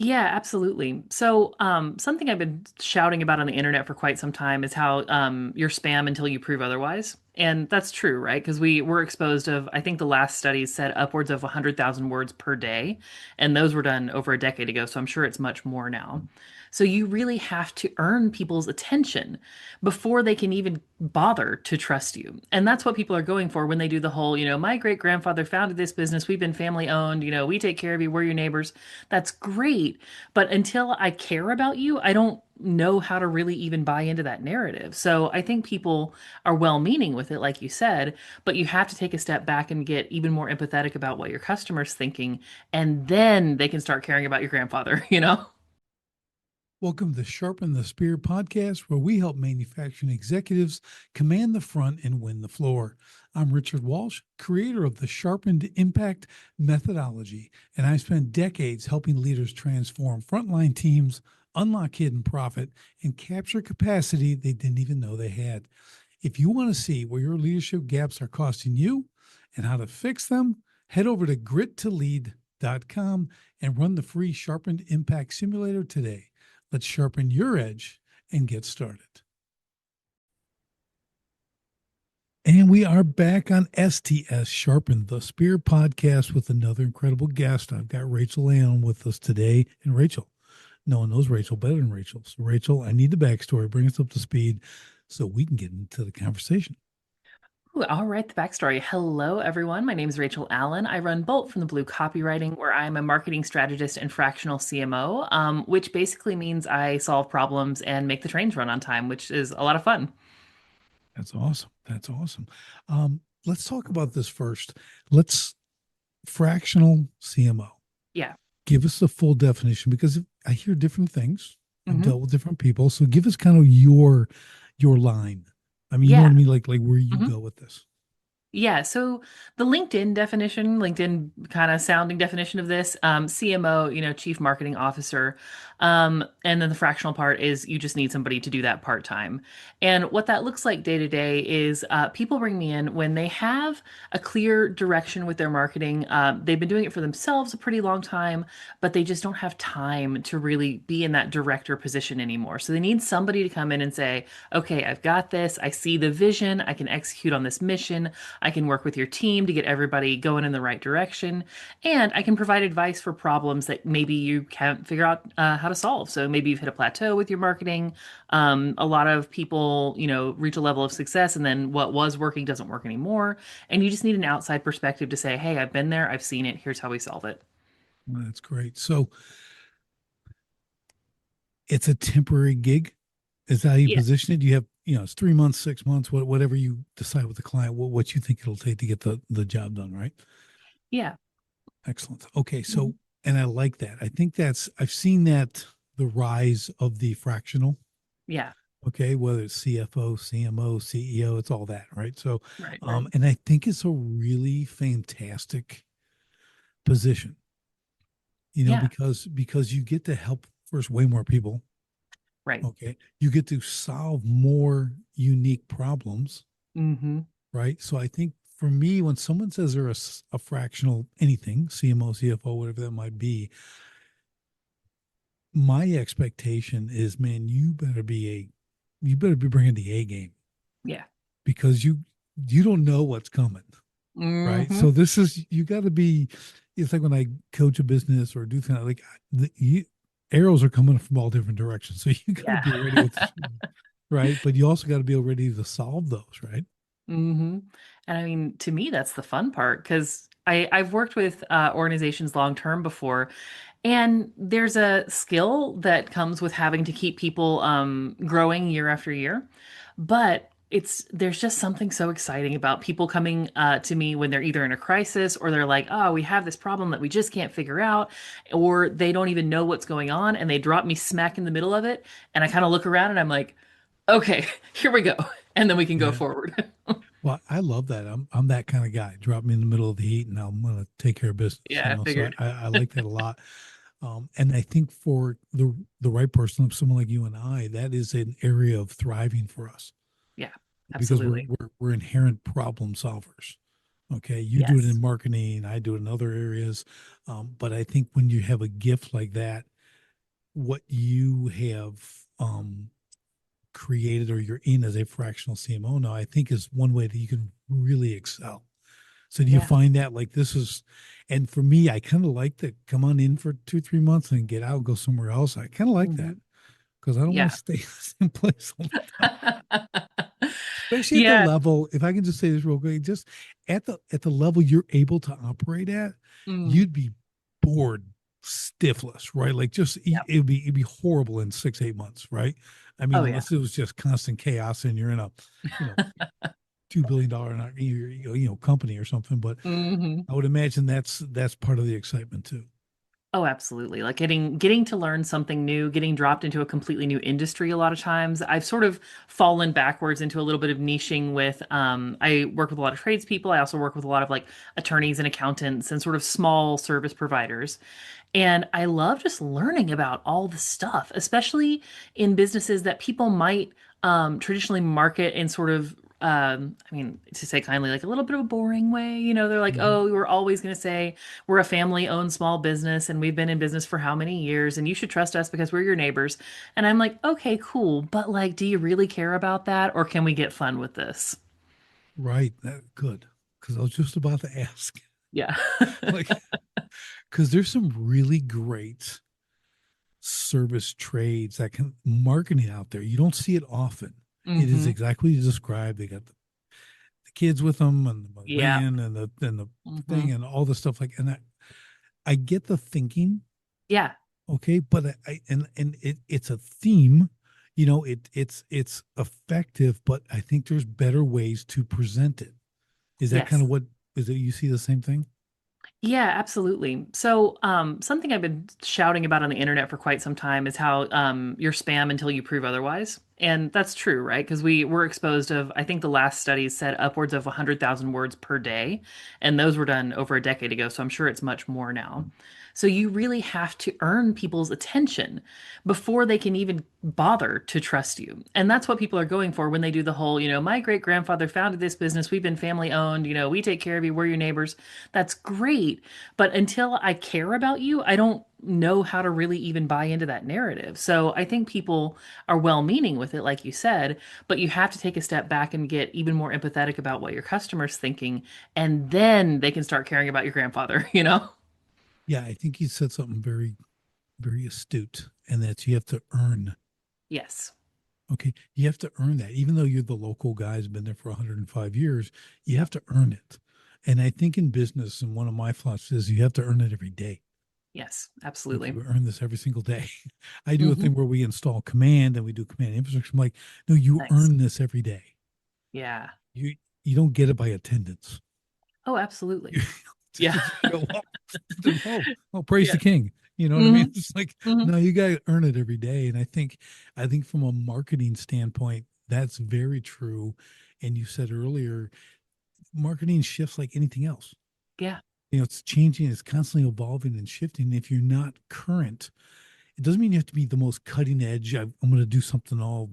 Yeah, absolutely. So, something I've been shouting about on the internet for quite some time is how you're spam until you prove otherwise. And that's true, right? Because we were exposed of, I think the last studies said upwards of 100,000 words per day, and those were done over a decade ago, so I'm sure it's much more now. So you really have to earn people's attention before they can even bother to trust you. And that's what people are going for when they do the whole, my great grandfather founded this business, we've been family owned, we take care of you, we're your neighbors. That's great. But until I care about you, I don't know how to really even buy into that narrative. So I think people are well meaning with it, like you said, but you have to take a step back and get even more empathetic about what your customer's thinking. And then they can start caring about your grandfather, you know? Welcome to Sharpen the Spear podcast, where we help manufacturing executives command the front and win the floor. I'm Richard Walsh, creator of the Sharpened Impact methodology, and I've spent decades helping leaders transform frontline teams, unlock hidden profit, and capture capacity they didn't even know they had. If you want to see where your leadership gaps are costing you and how to fix them, head over to grittolead.com and run the free Sharpened Impact Simulator today. Let's sharpen your edge and get started. And we are back on STS Sharpen the Spear podcast with another incredible guest. I've got Rachel Allen with us today. And Rachel, no one knows Rachel better than Rachel. So, Rachel, I need the backstory. Bring us up to speed so we can get into the conversation. Ooh, all right, the backstory. Hello, everyone. My name is Rachel Allen. I run Bolt from the Blue Copywriting, where I'm a marketing strategist and fractional CMO, which basically means I solve problems and make the trains run on time, which is a lot of fun. That's awesome. That's awesome. Let's talk about this first. Let's fractional CMO. Yeah. Give us the full definition because I hear different things. I've Hmm. dealt with different people. So give us kind of your line. I mean, you know what Yeah. I mean? Like where you Mhm. go with this. Yeah, so the LinkedIn definition, LinkedIn kind of sounding definition of this, CMO, Chief Marketing Officer, and then the fractional part is you just need somebody to do that part time. And what that looks like day to day is people bring me in when they have a clear direction with their marketing. They've been doing it for themselves a pretty long time, but they just don't have time to really be in that director position anymore. So they need somebody to come in and say, okay, I've got this. I see the vision. I can execute on this mission. I can work with your team to get everybody going in the right direction. And I can provide advice for problems that maybe you can't figure out how to solve. So maybe you've hit a plateau with your marketing. A lot of people, reach a level of success and then what was working doesn't work anymore. And you just need an outside perspective to say, hey, I've been there, I've seen it, here's how we solve it. Well, that's great. So it's a temporary gig. Is that how you Yeah. position it? You have, it's 3 months, 6 months, whatever you decide with the client, what you think it'll take to get the job done, right? Yeah. Excellent. Okay. Mhm. So, and I like that. I think I've seen that the rise of the fractional. Yeah. Okay, whether it's CFO, CMO, CEO, it's all that, right? So, Right. Right. and I think it's a really fantastic position, Yeah. because you get to help first way more people. Right. Okay, you get to solve more unique problems, Hmm. right? So I think for me, when someone says they're a fractional anything, CMO, CFO, whatever that might be, my expectation is, man, you better be bringing the A game Yeah. because you don't know what's coming, right? Hmm. So this is you got to be. It's like when I coach a business or do things like arrows are coming from all different directions, so you got to Yeah. be ready with the right, but you also got to be ready to solve those, right? Hmm. And I mean, to me, that's the fun part because I've worked with organizations long term before, and there's a skill that comes with having to keep people growing year after year. But there's just something so exciting about people coming to me when they're either in a crisis or they're like, oh, we have this problem that we just can't figure out, or they don't even know what's going on, and they drop me smack in the middle of it, and I kind of look around and I'm like, okay, here we go, and then we can go Yeah. forward. Well, I love that. I'm that kind of guy. Drop me in the middle of the heat, and I'm going to take care of business. Yeah, I So figured. I like that a lot. And I think for the right person, someone like you and I, that is an area of thriving for us Yeah, because absolutely. we're inherent problem solvers. Okay, you do it Yes. in marketing, I do it in other areas, but I think when you have a gift like that, what you have created or you're in as a fractional CMO now, I think is one way that you can really excel. So do you Yeah. find that like this is, and for me, I kind of like to come on in for 2, 3 months and get out, go somewhere else. I kind of like that Hmm. because I don't want Yeah. to stay in the same place all the time. Especially at the Yeah. level, if I can just say this real quick, just at the level you're able to operate at, Mm. you'd be bored stiffless, right? Like just Yeah. it'd be horrible in 6, 8 months, right? I mean, Oh, yeah. unless it was just constant chaos and you're in a, you know, $2 billion company or something. But Hmm. I would imagine that's part of the excitement too. Oh, absolutely. Like getting to learn something new, getting dropped into a completely new industry a lot of times. I've sort of fallen backwards into a little bit of niching with I work with a lot of tradespeople. I also work with a lot of like attorneys and accountants and sort of small service providers. And I love just learning about all the stuff, especially in businesses that people might traditionally market in sort of, I mean, to say kindly, like a little bit of a boring way. You know, they're like, Mhm. oh, we're always going to say we're a family owned small business and we've been in business for how many years and you should trust us because we're your neighbors. And I'm like, okay, cool. But like, do you really care about that or can we get fun with this? Right. Good. Because I was just about to ask, Yeah. like, because there's some really great service trades that can marketing out there. You don't see it often. It is Hmm. exactly what you described. They got the kids with them and the Yeah. van and the thing Hmm. and all the stuff like and I get the thinking, Yeah. okay, but and it's a theme, it's effective, but I think there's better ways to present it. Is that kind Yes. of what is it? You see the same thing? Yeah, absolutely. So, something I've been shouting about on the internet for quite some time is how you're spam until you prove otherwise. And that's true, right? Because we were exposed of, I think the last studies said upwards of 100,000 words per day. And those were done over a decade ago. So I'm sure it's much more now. So you really have to earn people's attention before they can even bother to trust you. And that's what people are going for when they do the whole, my great grandfather founded this business. We've been family owned. We take care of you. We're your neighbors. That's great. But until I care about you, I don't know how to really even buy into that narrative. So I think people are well meaning with it, like you said, but you have to take a step back and get even more empathetic about what your customer's thinking. And then they can start caring about your grandfather, you know? Yeah, I think you said something very, very astute, and that you have to earn. Yes. Okay, you have to earn that. Even though you're the local guy who's been there for 105 years, you Yep. have to earn it. And I think in business, and one of my philosophies is you have to earn it every day. Yes. Okay, Absolutely. we earn this every single day. I do a Hmm. thing where we install command and we do command infrastructure. I'm like, no, you Nice. earn this every day. Yeah. You you don't get it by attendance. Oh, You absolutely. just Yeah. because you show up. Oh, praise the Yeah. king. You know what I mean? Hmm. It's like, Hmm. no, you gotta earn it every day. And I think from a marketing standpoint, that's very true. And you said earlier, marketing shifts like anything else. Yeah. It's changing, it's constantly evolving and shifting. If you're not current, it doesn't mean you have to be the most cutting edge. I'm going to do something all,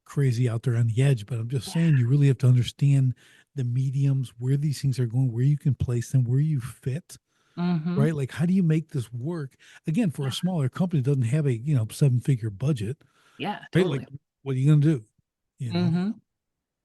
crazy out there on the edge, but I'm just Yeah. saying you really have to understand the mediums, where these things are going, where you can place them, where you fit, Hmm. right? Like, how do you make this work? Again, for a Yeah. smaller company that doesn't have a, 7-figure budget, Yeah, right? Like, totally. what are you going to do? You know? Hmm.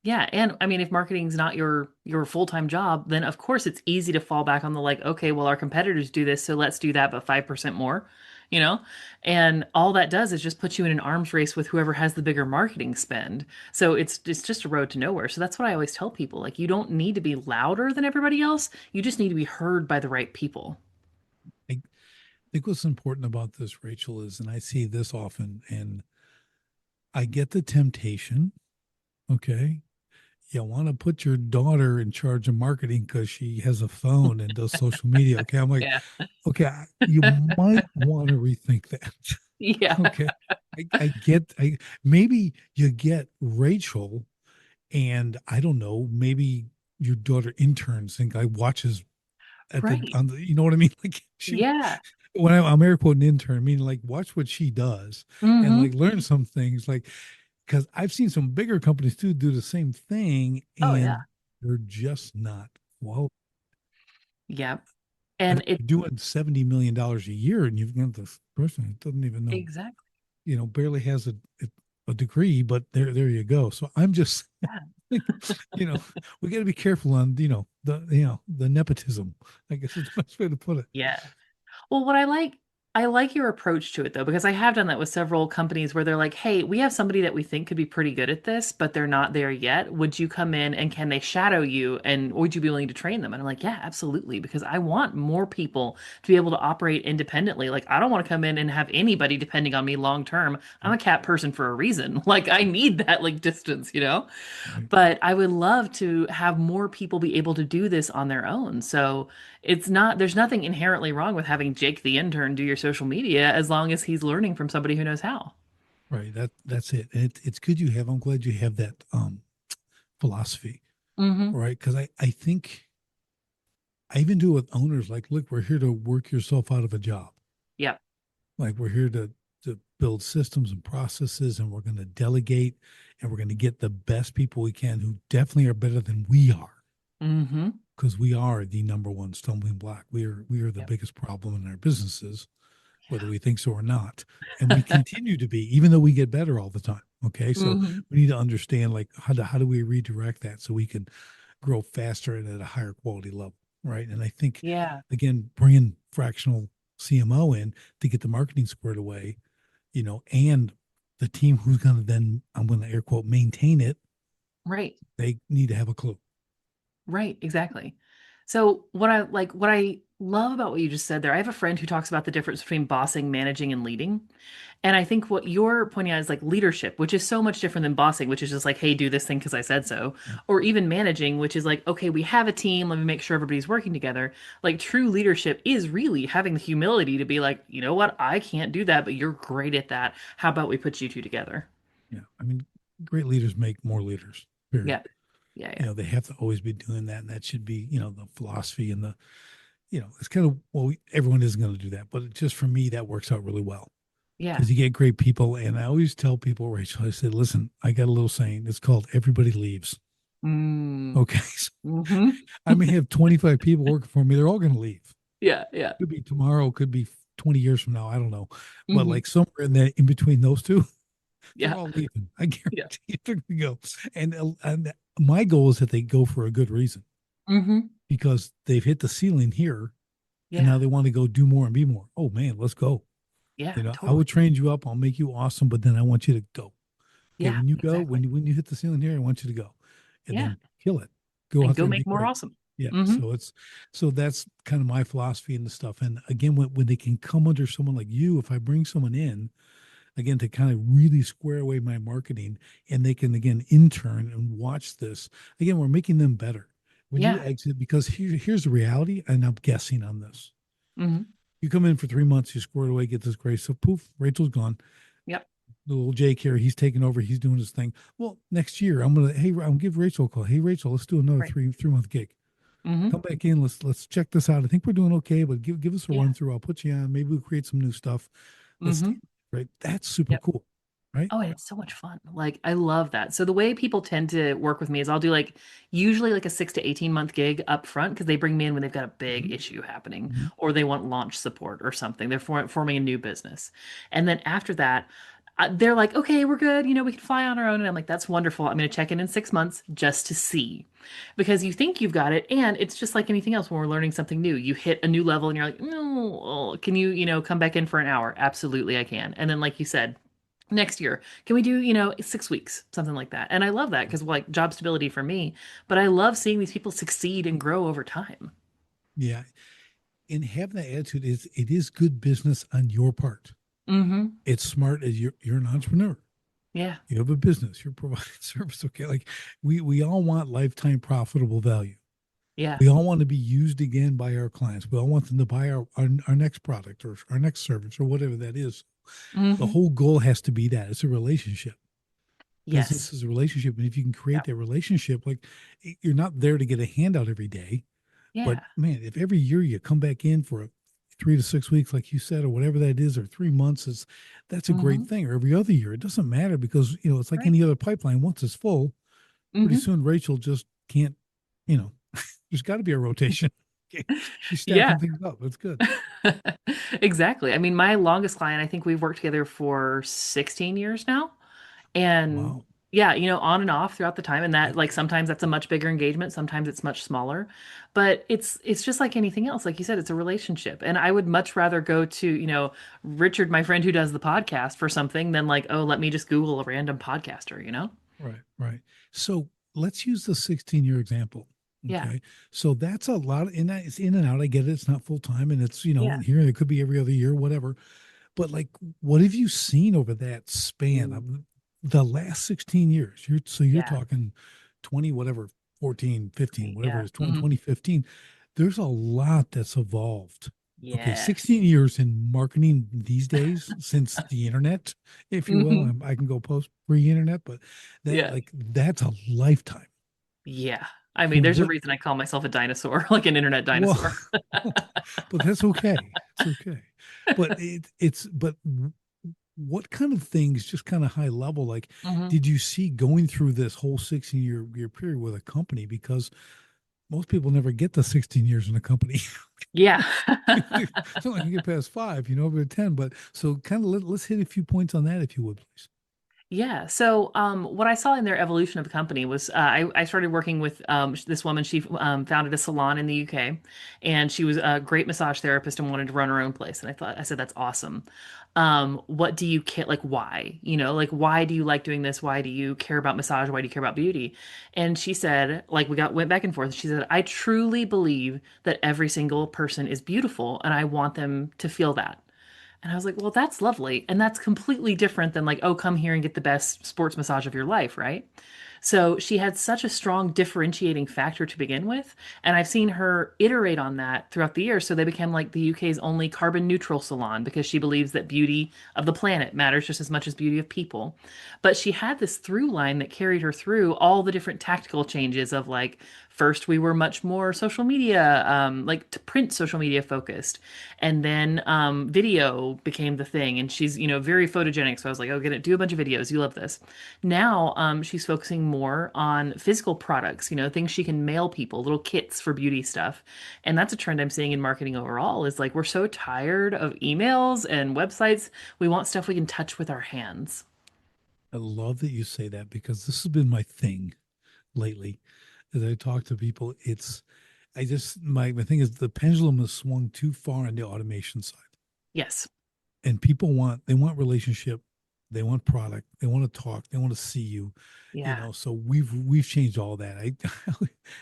Yeah, and I mean, if marketing's not your full-time job, then of course it's easy to fall back on the like, okay, well, our competitors do this, so let's do that, but 5% more, you know? And all that does is just put you in an arms race with whoever has the bigger marketing spend. So it's just a road to nowhere. So that's what I always tell people. Like, you don't need to be louder than everybody else. You just need to be heard by the right people. I think what's important about this, Rachel, is, and I see this often, and I get the temptation, okay? You want to put your daughter in charge of marketing because she has a phone and does social media. Okay. I'm like, Yeah. okay, you might want to rethink that. Yeah. Okay. I maybe you get Rachel and I don't know, maybe your daughter interns think I watches at the Right. on the you know what I mean? Like she Yeah. when I'm air quoting intern, meaning like watch what she does and like Hmm. learn some things like because I've seen some bigger companies too do the same thing Oh yeah. and they're just not well. Yeah. I mean, And it you're doing $70 million a year, and you've got this person who doesn't even know, exactly. barely has a degree, but there you go. So I'm just, Yeah. you know, we got to be careful on, the nepotism, I guess is the best way to put it. Yeah. Well, I like your approach to it though, because I have done that with several companies where they're like, "Hey, we have somebody that we think could be pretty good at this, but they're not there yet. Would you come in and can they shadow you and would you be willing to train them?" And I'm like, "Yeah, absolutely," because I want more people to be able to operate independently. Like, I don't want to come in and have anybody depending on me long term. I'm a cat person for a reason. Like, I need that like distance, you know? Right. But I would love to have more people be able to do this on their own. So there's nothing inherently wrong with having Jake the intern do your social media as long as he's learning from somebody who knows how. Right. That's it. And it's good I'm glad you have that philosophy, Hmm. right? Because I think I even do it with owners like, look, we're here to work yourself out of a job. Yep. Like we're here to build systems and processes, and we're going to delegate, and we're going to get the best people we can who definitely are better than we are, Hmm. because we are the number one stumbling block. We are the Yep. biggest problem in our businesses, whether we think so or not. And we continue to be, even though we get better all the time. Okay. So Hmm. we need to understand like how do we redirect that so we can grow faster and at a higher quality level. Right. And I think, Yeah. again, bringing fractional CMO in to get the marketing squared away, and the team who's going to then, I'm going to air quote, maintain it, Right. they need to have a clue. Right, exactly. So what I love about what you just said there, I have a friend who talks about the difference between bossing, managing, and leading. And I think what you're pointing out is like leadership, which is so much different than bossing, which is just like, hey, do this thing because I said so. Or even managing, which is like, okay, we have a team, let me make sure everybody's working together. Like true leadership is really having the humility to be like, you know what, I can't do that, but you're great at that. How about we put you two together? Yeah. I mean, great leaders make more leaders, period. Yeah. Yeah, yeah. They have to always be doing that. And that should be, the philosophy and it's kind of, well, everyone isn't going to do that. But just for me, that works out really well Yeah. because you get great people. And I always tell people, Rachel, I said, listen, I got a little saying. It's called everybody leaves. Mm. Okay. So Hmm. I may have 25 people working for me. They're all going to leave. Yeah, yeah. Could be tomorrow, could be 20 years from now. I don't know. But Hmm. like somewhere in between those two, they're Yeah. all leaving. I Yeah. guarantee you they're going to go. And my goal is that they go for a good reason Hmm. because they've hit the ceiling here and Yeah. now they want to go do more and be more. Oh man, let's go. Yeah, I will totally. train you up. I'll make you awesome, but then I want you to go. Okay, Yeah, when you go, exactly. when you hit the ceiling here, I want you to go, and Yeah. then kill it. Go And out go there and be make more great. awesome. Yeah. Hmm. So that's kind of my philosophy and the stuff. And again, when they can come under someone like you, if I bring someone in again to kind of really square away my marketing, and they can again intern and watch this again, we're making them better when you Yeah. exit because here's the reality, and I'm guessing on this. Hmm. You come in for 3 months, you squared away, get this grace. So poof, Rachel's gone. Yep. The little Jake here, he's taking over. He's doing his thing. Well, next year I'm gonna give Rachel a call. Hey Rachel, let's do another Right. 3 month gig. Come Hmm. back in. Let's check this out. I think we're doing okay, but give us a Yeah. run through. I'll put you on. Maybe we'll create some new stuff. Let's stay Hmm. right. That's super Yep. cool, right? Oh, and it's so much fun. Like, I love that. So the way people tend to work with me is I'll do like usually like a 6 to 18 month gig up front because they bring me in when they've got a big Mhm, issue happening mhm. or they want launch support or something. They're forming a new business. And then after that, they're like, okay, we're good. You know, we can fly on our own. And I'm like, that's wonderful. I'm going to check in 6 months just to see because you think you've got it. And it's just like anything else when we're learning something new. You hit a new level and you're like, no, can you, come back in for an hour? Absolutely, I can. And then, like you said, next year can we do 6 weeks, something like that? And I love that because like job stability for me, but I love seeing these people succeed and grow over time. Yeah, and having that attitude is it is good business on your part. Hmm. It's smart as you're an entrepreneur. Yeah. You have a business. You're providing service. Okay, like we all want lifetime profitable value. Yeah. We all want to be used again by our clients. We all want them to buy our next product or our next service or whatever that is. The Hmm. whole goal has to be that it's a relationship. Yes. Business is a relationship. And if you can Yeah. create that relationship, like you're not there to get a handout every day, but Yeah. man, if every year you come back in for 3 to 6 weeks, like you said, or whatever that is, or 3 months that's a great Hmm. thing. Or every other year, it doesn't matter because it's like Right. any other pipeline. Once it's full, pretty Hmm. soon Rachel just can't, you know, there's got to be a rotation. Okay. She's Yeah. stacking things up. That's good. Exactly. I mean, my longest client, I think we've worked together for 16 years now. And Wow. yeah, on and off throughout the time. And that Yep. like sometimes that's a much bigger engagement, sometimes it's much smaller. But it's just like anything else. Like you said, it's a relationship. And I would much rather go to, Richard, my friend who does the podcast for something than like, oh, let me just Google a random podcaster? Right. Right. So let's use the 16-year example. Yeah. Okay. So that's a lot of, and it's in and out. I get it. It's not full time and it's, Yeah. here it could be every other year, whatever. But like, what have you seen over that span of Ooh, the last 16 years? You're yeah. talking 20, whatever, 14, 15, whatever it Yeah. is, 2015. There's a lot that's evolved. Okay, Yes. 16 years in marketing these days since the internet, if you will. Hmm. I can go post pre-internet, but Yeah. that's a lifetime. Yeah. I mean, there's a What reason I call myself a dinosaur, like an internet well, dinosaur. but that's okay. It's okay. But what kind of things, just kind of high level, like Hmm. did you see going through this whole 16-year period with a company? Because most people never get to 16 years in a company. Yeah. So I can get past five, over 10. But so kind of let's hit a few points on that, if you would, please. Yeah. So, what I saw in their evolution of the company was I started working with this woman. She founded a salon in the UK, and she was a great massage therapist and wanted to run her own place. And I said, that's awesome. What do you care? Like, why? Like, why do you like doing this? Why do you care about massage? Why do you care about beauty? And she said, like, went back and forth. She said, I truly believe that every single person is beautiful, and I want them to feel that. And I was like, well, that's lovely. And that's completely different than like, oh, come here and get the best sports massage of your life, right? So she had such a strong differentiating factor to begin with. And I've seen her iterate on that throughout the years. So they became like the UK's only carbon neutral salon because she believes that beauty of the planet matters just as much as beauty of people. But she had this through line that carried her through all the different tactical changes of like, first we were much more social media, like to print social media focused. And then video became the thing. And she's, very photogenic. So I was like, oh, get it, do a bunch of videos. You love this. Now she's focusing more on physical products, things she can mail people, little kits for beauty stuff. And that's a trend I'm seeing in marketing overall is like we're so tired of emails and websites. We want stuff we can touch with our hands. I love that you say that because this has been my thing lately. As I talk to people, my thing is the pendulum has swung too far on the automation side. Yes. And they want relationship, they want product, they want to talk, they want to see you, Yeah. so we've changed all that. I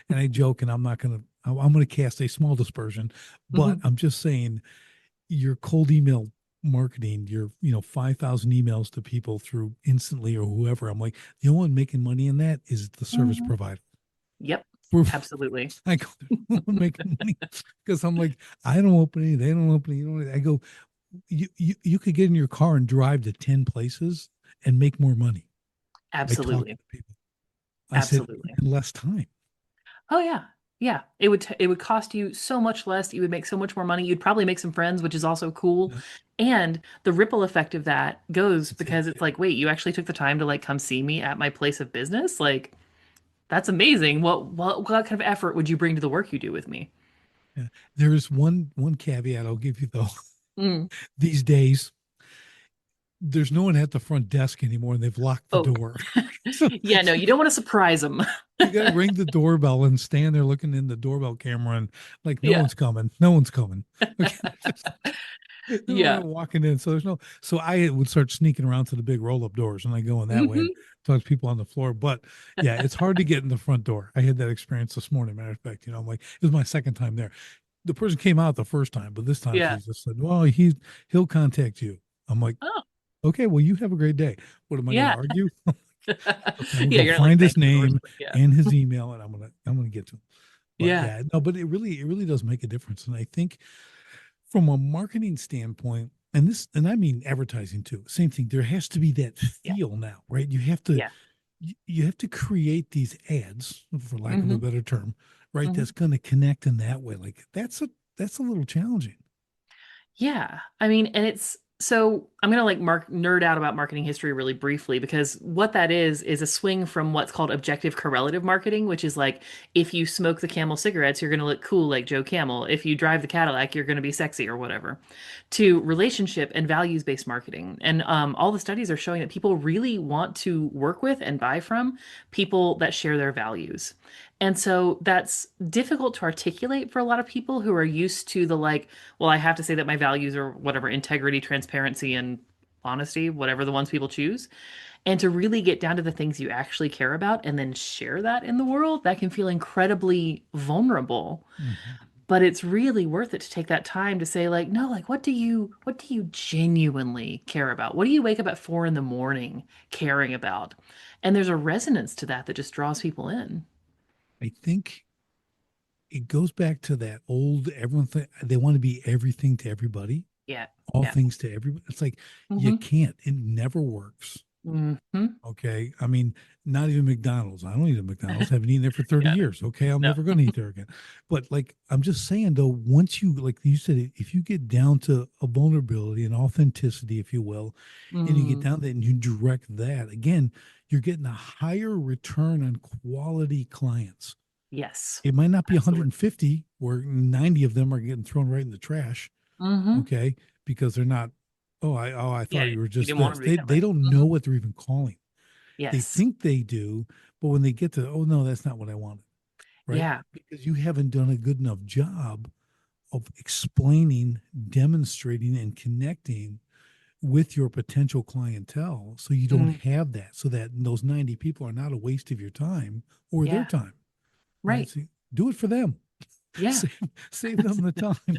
and I joke, and I'm gonna cast a small dispersion, but Hmm. I'm just saying your cold email marketing, your 5,000 emails to people through instantly or whoever. I'm like, the only one making money in that is the service Hmm. provider. Yep. We're Absolutely. I go, there's no one making money because I'm like, I don't open any, they don't open any. I go, you could get in your car and drive to 10 places and make more money by talking Absolutely. to people. I said, Absolutely. in less time. Oh yeah. Yeah. It would cost you so much less. You would make so much more money. You'd probably make some friends, which is also cool. Yeah, And the ripple effect of that goes that's it. because it's Yeah. like, wait, you actually took the time to like come see me at my place of business? Like, that's amazing. What kind of effort would you bring to the work you do with me? Yeah. There is one caveat I'll give you though. Mm. These days, there's no one at the front desk anymore, and they've locked the Oh, door. So, yeah, no, so you don't want to surprise them. you got to ring the doorbell and stand there looking in the doorbell camera and like, no Yeah. one's coming, no one's coming. Okay, no Yeah. one walking in. So there's no. So I would start sneaking around to the big roll up doors, and I go in that way and Hmm. talk to people on the floor. But yeah, it's hard to get in the front door. I had that experience this morning. Matter of fact, I'm like, it was my second time there. The person came out the first time, but this time Yeah. she just said, "Well, he'll contact you." I'm like, Oh, "Okay, well, you have a great day." What am I going to yeah. argue? Okay, I'm Yeah, going to you're not like find his banging the doors, name but yeah. and his email, and I'm going to get to him. But Yeah. yeah, no, but it really does make a difference, and I think from a marketing standpoint, and I mean advertising too, same thing. There has to be that Yeah. feel now, right? Yeah. You have to create these ads, for lack of a Hmm. better term, right? Hmm. That's going to connect in that way. Like that's a little challenging. Yeah. I mean, and So I'm gonna like nerd out about marketing history really briefly because what that is a swing from what's called objective correlative marketing, which is like if you smoke the Camel cigarettes, you're gonna look cool like Joe Camel. If you drive the Cadillac, you're gonna be sexy or whatever. To relationship and values-based marketing, and all the studies are showing that people really want to work with and buy from people that share their values. And so that's difficult to articulate for a lot of people who are used to the like, well, I have to say that my values are whatever, integrity, transparency, and honesty, whatever the ones people choose. And to really get down to the things you actually care about and then share that in the world, that can feel incredibly vulnerable. Mhm. But it's really worth it to take that time to say, like, no, like what do you genuinely care about? What do you wake up at 4 in the morning caring about? And there's a resonance to that that just draws people in. I think it goes back to that old everyone they want to be everything to everybody, Yeah. all Yeah. things to everybody. It's like you Mm-hmm. can't. It never works. Mm-hmm. Okay. I mean, not even McDonald's. I don't eat at McDonald's. Haven't eaten there for 30 Yeah. years. Okay. I'm No. never going to eat there again. But like, I'm just saying though, once you, like you said, if you get down to a vulnerability and authenticity, if you will, and you get Mm, down there and you direct that, again, you're getting a higher return on quality clients. yes. It might not be Absolutely. 150 where 90 of them are getting thrown right in the trash. Mm-hmm. Okay. Because they're not, I Yeah. thought you were You just didn't want this. them to be that They way. don't know Hmm. what they're even calling. They Yes. think they do, but when they get to, oh no, that's not what I wanted, right? Yeah. Because you haven't done a good enough job of explaining, demonstrating, and connecting with your potential clientele. So you don't Mm, have that, so that those 90 people are not a waste of your time or their yeah. time, right? Right. So do it for them. Yeah. Save them the time.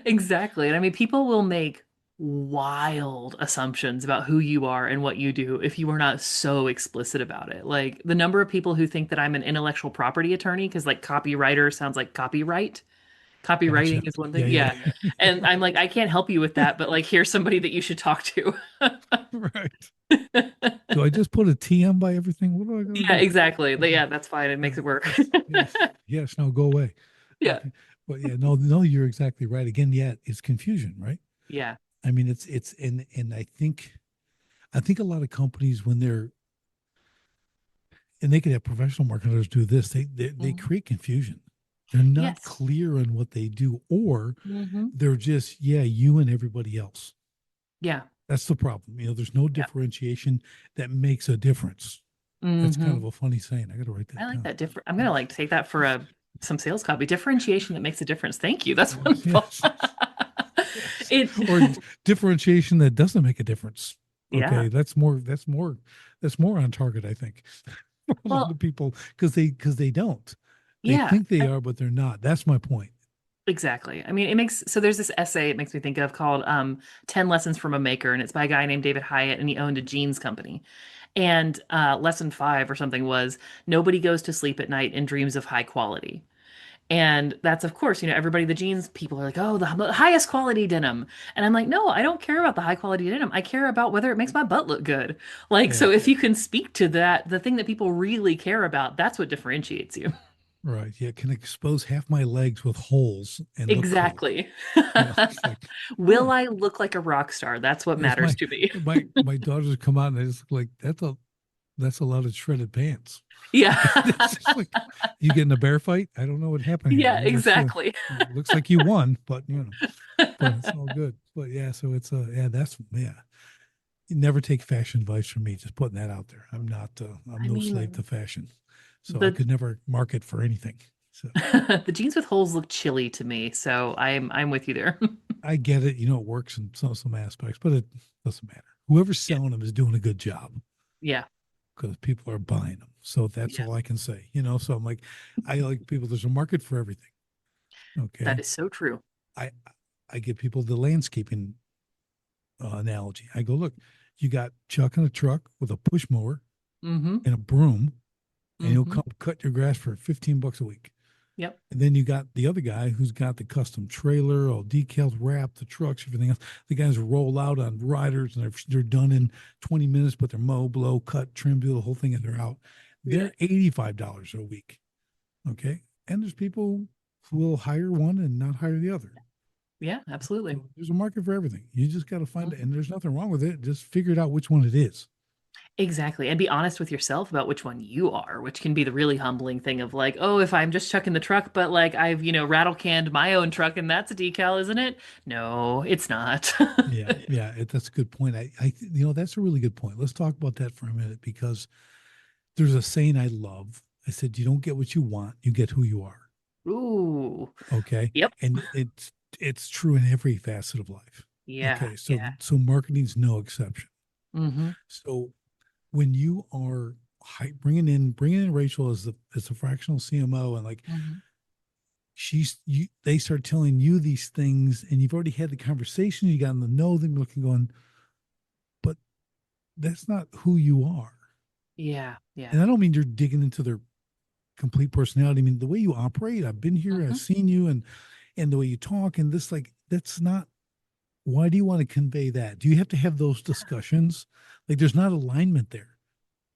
Exactly. And I mean, people will make wild assumptions about who you are and what you do if you are not so explicit about it. Like the number of people who think that I'm an intellectual property attorney because like copywriter sounds like copyright. Copywriting Gotcha. is one Yeah, thing. yeah. Yeah. And I'm like, I can't help you with that, but like here's somebody that you should talk to. Right. Do I just put a T on by everything? What do I got to Yeah, do? exactly. But Okay. yeah, that's fine. It makes it work. Yes, yes, yes. No, go away. Yeah. Okay. But yeah, no, no, you're exactly right. Again, yeah, it's confusion, right? Yeah. I mean, and I think a lot of companies when they're, and they could have professional marketers do this, they Mhm. create confusion. They're not Yes. clear on what they do, or Hmm. they're just, yeah, you and everybody else. Yeah. That's the problem. There's no Yeah. differentiation that makes a difference. That's kind of Hmm. a funny saying. I got to write I that like down. that different. I'm gonna Yes. like take that for a some sales copy. Differentiation that makes a difference. Thank you. That's Yes, wonderful. yes, yes. It Or differentiation that doesn't make a difference. yeah. Okay, that's more on target, I think. A lot Well, of people because they don't. They yeah. think they are, but they're not. That's my point. Exactly. I mean, it makes so there's this essay it makes me think of called 10 Lessons from a Maker, and it's by a guy named David Hyatt, and he owned a jeans company. And lesson 5 or something was nobody goes to sleep at night and dreams of high quality. And that's, of course, everybody, the jeans people are like, oh, the highest quality denim. And I'm like, no, I don't care about the high quality denim. I care about whether it makes my butt look good. Like, Yeah, so if you can speak to that, the thing that people really care about, that's what differentiates you. right. Yeah, can expose half my legs with holes and look cool. Exactly. It's like, Will huh? I look like a rock star? That's what Yes, matters to me. my daughters come out and I just like that's a lot of shredded pants. Yeah. Okay, it's just like you get in a bear fight. I don't know what happened here. Yeah, exactly. Looks like you won, but but it's all good. But yeah, so it's yeah, that's yeah. You never take fashion advice from me. Just putting that out there. I'm not. I'm I no slave mean, to fashion, so I the could never market for anything. So the jeans with holes look chilly to me, so I'm with you there. I get it. It works in some aspects, but it doesn't matter. Whoever's Yeah. selling them is doing a good job Yeah. because people are buying them. So that's Yeah. all I can say. So I'm like, I like people. There's a market for everything. That Okay. is so true. I I give people the landscaping analogy. I go, look, you got Chuck in a truck with a push mower Mm-hmm. and a broom, and he'll Mm-hmm. come cut your grass for $15 a week. Yep. And then you got the other guy who's got the custom trailer, all decals, wrapped, the trucks, everything else. The guys roll out on riders and they're done in 20 minutes, but they're mow, blow, cut, trim, do the whole thing, and they're out. Yeah. They're $85 a week. Okay. And there's people who will hire one and not hire the other. Yeah, absolutely. So there's a market for everything. You just got to find it, Mhm. and there's nothing wrong with it. Just figure it out which one it is. Exactly. And be honest with yourself about which one you are, which can be the really humbling thing of like, oh, if I'm just chucking the truck, but like I've, rattle canned my own truck and that's a decal, isn't it? No, it's not. Yeah, yeah, that's a good point. That's a really good point. Let's talk about that for a minute because there's a saying I love. I said, "You don't get what you want; you get who you are." Ooh. Okay, Yep. and it's true in every facet of life. Yeah. Okay, so Yeah. marketing's no exception. Mm-hmm. So when you are bringing in Rachel as a fractional CMO, and like Mm-hmm. they start telling you these things, and you've already had the conversation, you gotten to know them, looking going, but that's not who you are. Yeah. And Yeah. I don't mean you're digging into their complete personality. I mean the way you operate. I've been here, I've Mm-hmm. seen you, and the way you talk, and this like that's not. Why do you want to convey that? Do you have to have those discussions? Like there's not alignment there.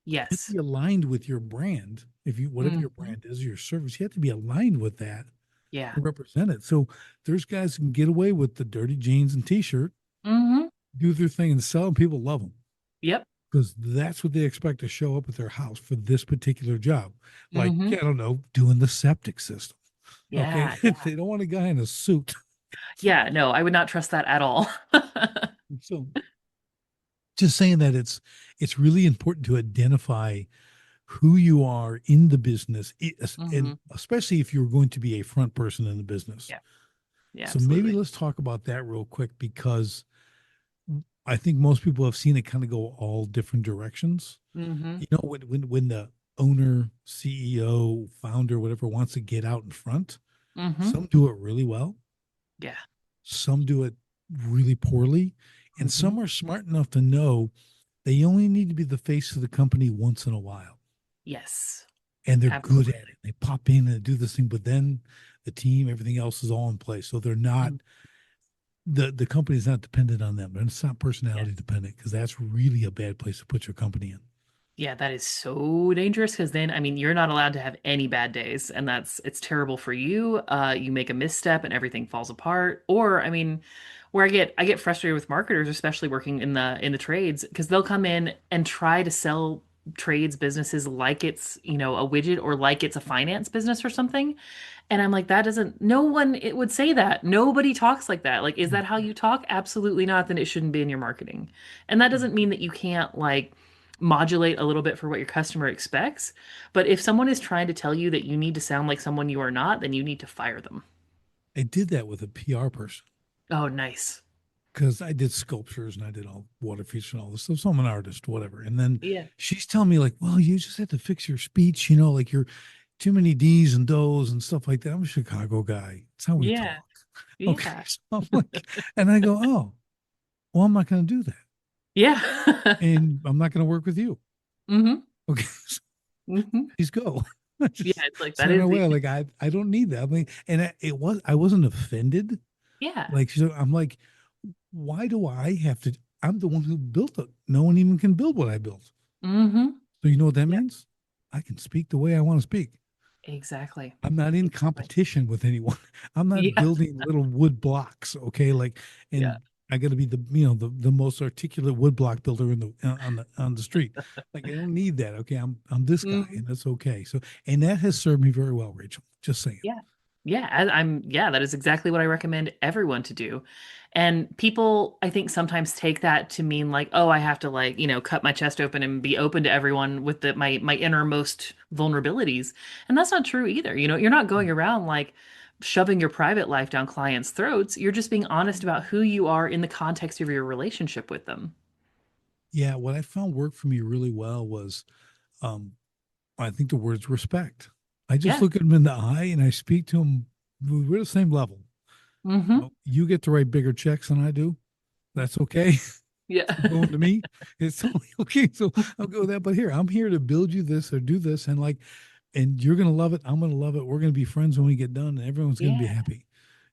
You have to Yes. be aligned with your brand. If you whatever your Mm-hmm. brand is, your service, you have to be aligned with that Yeah. to represent it. So there's guys who can get away with the dirty jeans and t-shirt, Mm-hmm. do their thing and sell, and people love them Yep. because that's what they expect to show up at their house for this particular job. Like, Mm-hmm. I don't know, doing the septic system. Okay. Yeah. They don't want a guy in a suit. Yeah. No, I would not trust that at all. So just saying that it's really important to identify who you are in the business, Mm-hmm. and especially if you're going to be a front person in the business. Yeah. Yeah, So maybe absolutely. let's talk about that real quick because I think most people have seen it kind of go all different directions. Mm-hmm. You know, when the owner, CEO, founder, whatever wants to get out in front, Mm-hmm. some do it really well, Yeah. some do it really poorly, and Mm-hmm. some are smart enough to know they only need to be the face of the company once in a while. Yes. And they're good at Absolutely. it. They pop in and do this thing, but then the team, everything else is all in place. So they're not Mm. the company is not dependent on them. And it's not Yes. personality dependent because that's really a bad place to put your company in. Yeah, that is so dangerous because then, I mean, you're not allowed to have any bad days, and it's terrible for you. You make a misstep and everything falls apart. Or, I mean, where I get frustrated with marketers, especially working in the trades, because they'll come in and try to sell trades businesses like it's, a widget or like it's a finance business or something. And I'm like, that doesn't, no one it would say that. Nobody talks like that. Like, is that how you talk? Absolutely not. Then it shouldn't be in your marketing. And that doesn't mean that you can't like modulate a little bit for what your customer expects. But if someone is trying to tell you that you need to sound like someone you are not, then you need to fire them. I did that with a PR person Oh, nice. because I did sculptures and I did all water features and all this stuff. So I'm an artist, whatever. And then Yeah. she's telling me like, well, you just have to fix your speech, like you're too many D's and does and stuff like that. I'm a Chicago guy. It's how we Yeah. talk. Okay. Yeah. So I'm like, and I go, oh, well, I'm not going to do that. Yeah. And I'm not going to work with you. hmm Okay. So hmm please go. Yeah, Just it's like that send her is the away. Like I don't need that. I mean, and I wasn't offended. yeah. Like, so I'm like, why do I have to? I'm the one who built it. No one even can build what I built. hmm So you know what that Yep. means? I can speak the way I want to speak. Exactly. I'm not in Exactly. competition with anyone. I'm not Yeah. building little wood blocks. Okay. Like, Yeah. and I got to be the most articulate wood block builder in the on the street. Like I don't need that. Okay. I'm this guy Mhm. and that's okay. So, and that has served me very well, Rachel. Just saying. Yeah. Yeah, yeah, that is exactly what I recommend everyone to do. And people, I think sometimes take that to mean like, oh, I have to like, cut my chest open and be open to everyone with my innermost vulnerabilities. And that's not true either. You're not going around like shoving your private life down clients' throats. You're just being honest about who you are in the context of your relationship with them. Yeah. What I found worked for me really well was, um, I think the words respect. I just Yeah. look at them in the eye and I speak to them. We're the same level. Mm-hmm. You get to write bigger checks than I do. That's okay. Yeah. Keep going to me. It's totally okay. So I'll go with that. But here, I'm here to build you this or do this. And like, and you're going to love it. I'm going to love it. We're going to be friends when we get done and everyone's going to be Yeah. happy,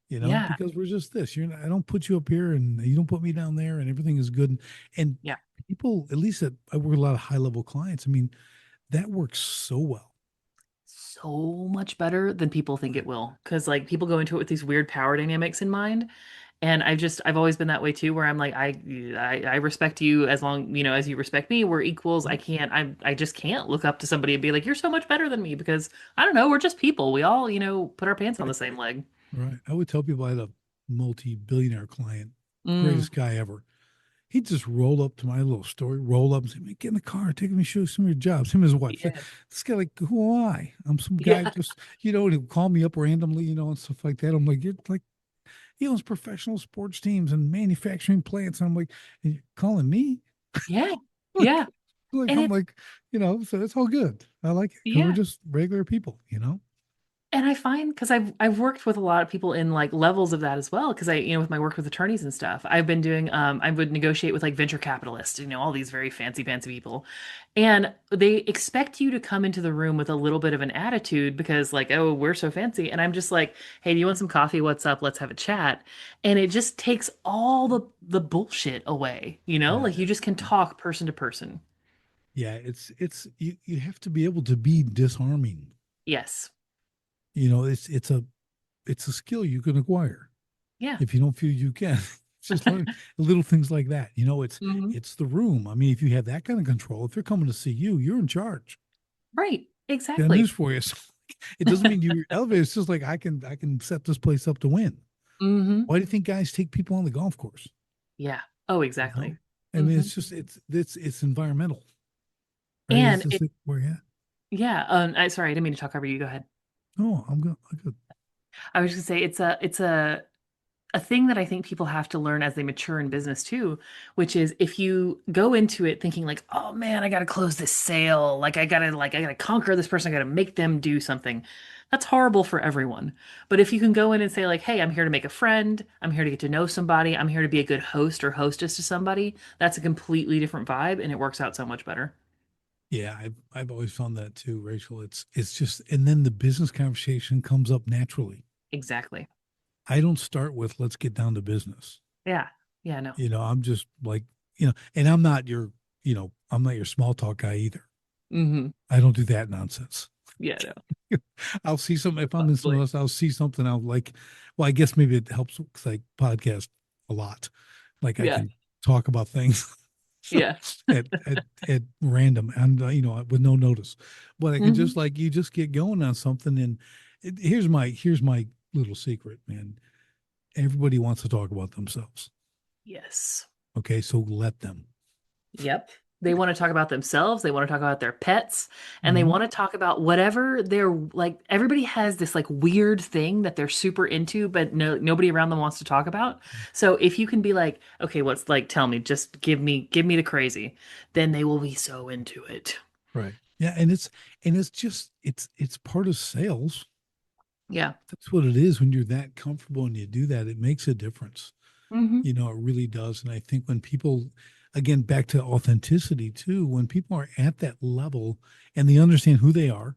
Yeah. because we're just this. You're not, I don't put you up here and you don't put me down there and everything is good. And Yeah. people, at least I work with a lot of high level clients. I mean, that works so well. So much better than people think it will. Because like people go into it with these weird power dynamics in mind. And I've always been that way too, where I'm like, I respect you as long, as you respect me, we're equals. I just can't look up to somebody and be like, you're so much better than me because I don't know, we're just people. We all, put our pants on the Right. same leg. Right. I would tell people I had a multi-billionaire client, Mm, greatest guy ever. He'd just roll up to my little story, roll up and say, "Man, get in the car, take me to show you some of your jobs." Him and his wife. yeah. This guy, like, who am I? I'm some guy Yeah. just, and he'll call me up randomly, and stuff like that. I'm like, you're like, he owns professional sports teams and manufacturing plants. And I'm like, and you're calling me? Yeah. like, Yeah. like And I'm it's like, so it's all good. I like it because we're yeah. just regular people. And I find because I've worked with a lot of people in like levels of that as well. Because with my work with attorneys and stuff, I've been doing I would negotiate with like venture capitalists, all these very fancy people. And they expect you to come into the room with a little bit of an attitude because like, oh, we're so fancy. And I'm just like, hey, do you want some coffee? What's up? Let's have a chat. And it just takes all the bullshit away, Yeah. like you just can talk person to person. Yeah. It's you have to be able to be disarming. Yes. It's a skill you can acquire Yeah. if you don't feel you can. It's just learn little things like that. It's Hmm. it's the room. I mean, if you have that kind of control, if they're coming to see you, you're in charge. Right. Got Exactly. news for you. So it doesn't mean you're elevated. It's just like I can set this place up to win. Hmm. Why do you think guys take people on the golf course? Yeah. Oh, You know, exactly. I mean, Hmm. it's environmental, right? It's And just it, like where you at. yeah. Sorry, I didn't mean to talk over you. Go ahead. Oh, I'm good. I'm good. I was just gonna say it's a thing that I think people have to learn as they mature in business too, which is if you go into it thinking like, oh man, I gotta close this sale, like I gotta conquer this person, I gotta make them do something. That's horrible for everyone. But if you can go in and say like, hey, I'm here to make a friend, I'm here to get to know somebody, I'm here to be a good host or hostess to somebody, that's a completely different vibe and it works out so much better. Yeah, I've always found that too, Rachel. It's just, and then the business conversation comes up naturally. Exactly. I don't start with let's get down to business. Yeah. Yeah, no. I'm just like, and I'm not your small talk guy either. Hmm. I don't do that nonsense. Yeah, no. I'll see something if I'm in someone Lovely. else, I'll see something I'll like. Well, I guess maybe it helps because I podcast a lot. Like I Yeah. can talk about things Yeah. at random and with no notice. But I can just Hmm. like you just get going on something and here's my little secret, man. Everybody wants to talk about themselves. Yes. Okay, so let them. Yep. They want to talk about themselves, they want to talk about their pets, and they Mm-hmm. want to talk about whatever they're like everybody has this like weird thing that they're super into, but nobody around them wants to talk about. So if you can be like, okay, what's like tell me, just give me the crazy, then they will be so into it. Right. Yeah, and it's just it's part of sales. Yeah. That's what it is when you're that comfortable and you do that, it makes a difference. Hmm. It really does. And I think when people, again, back to authenticity too, when people are at that level and they understand who they are,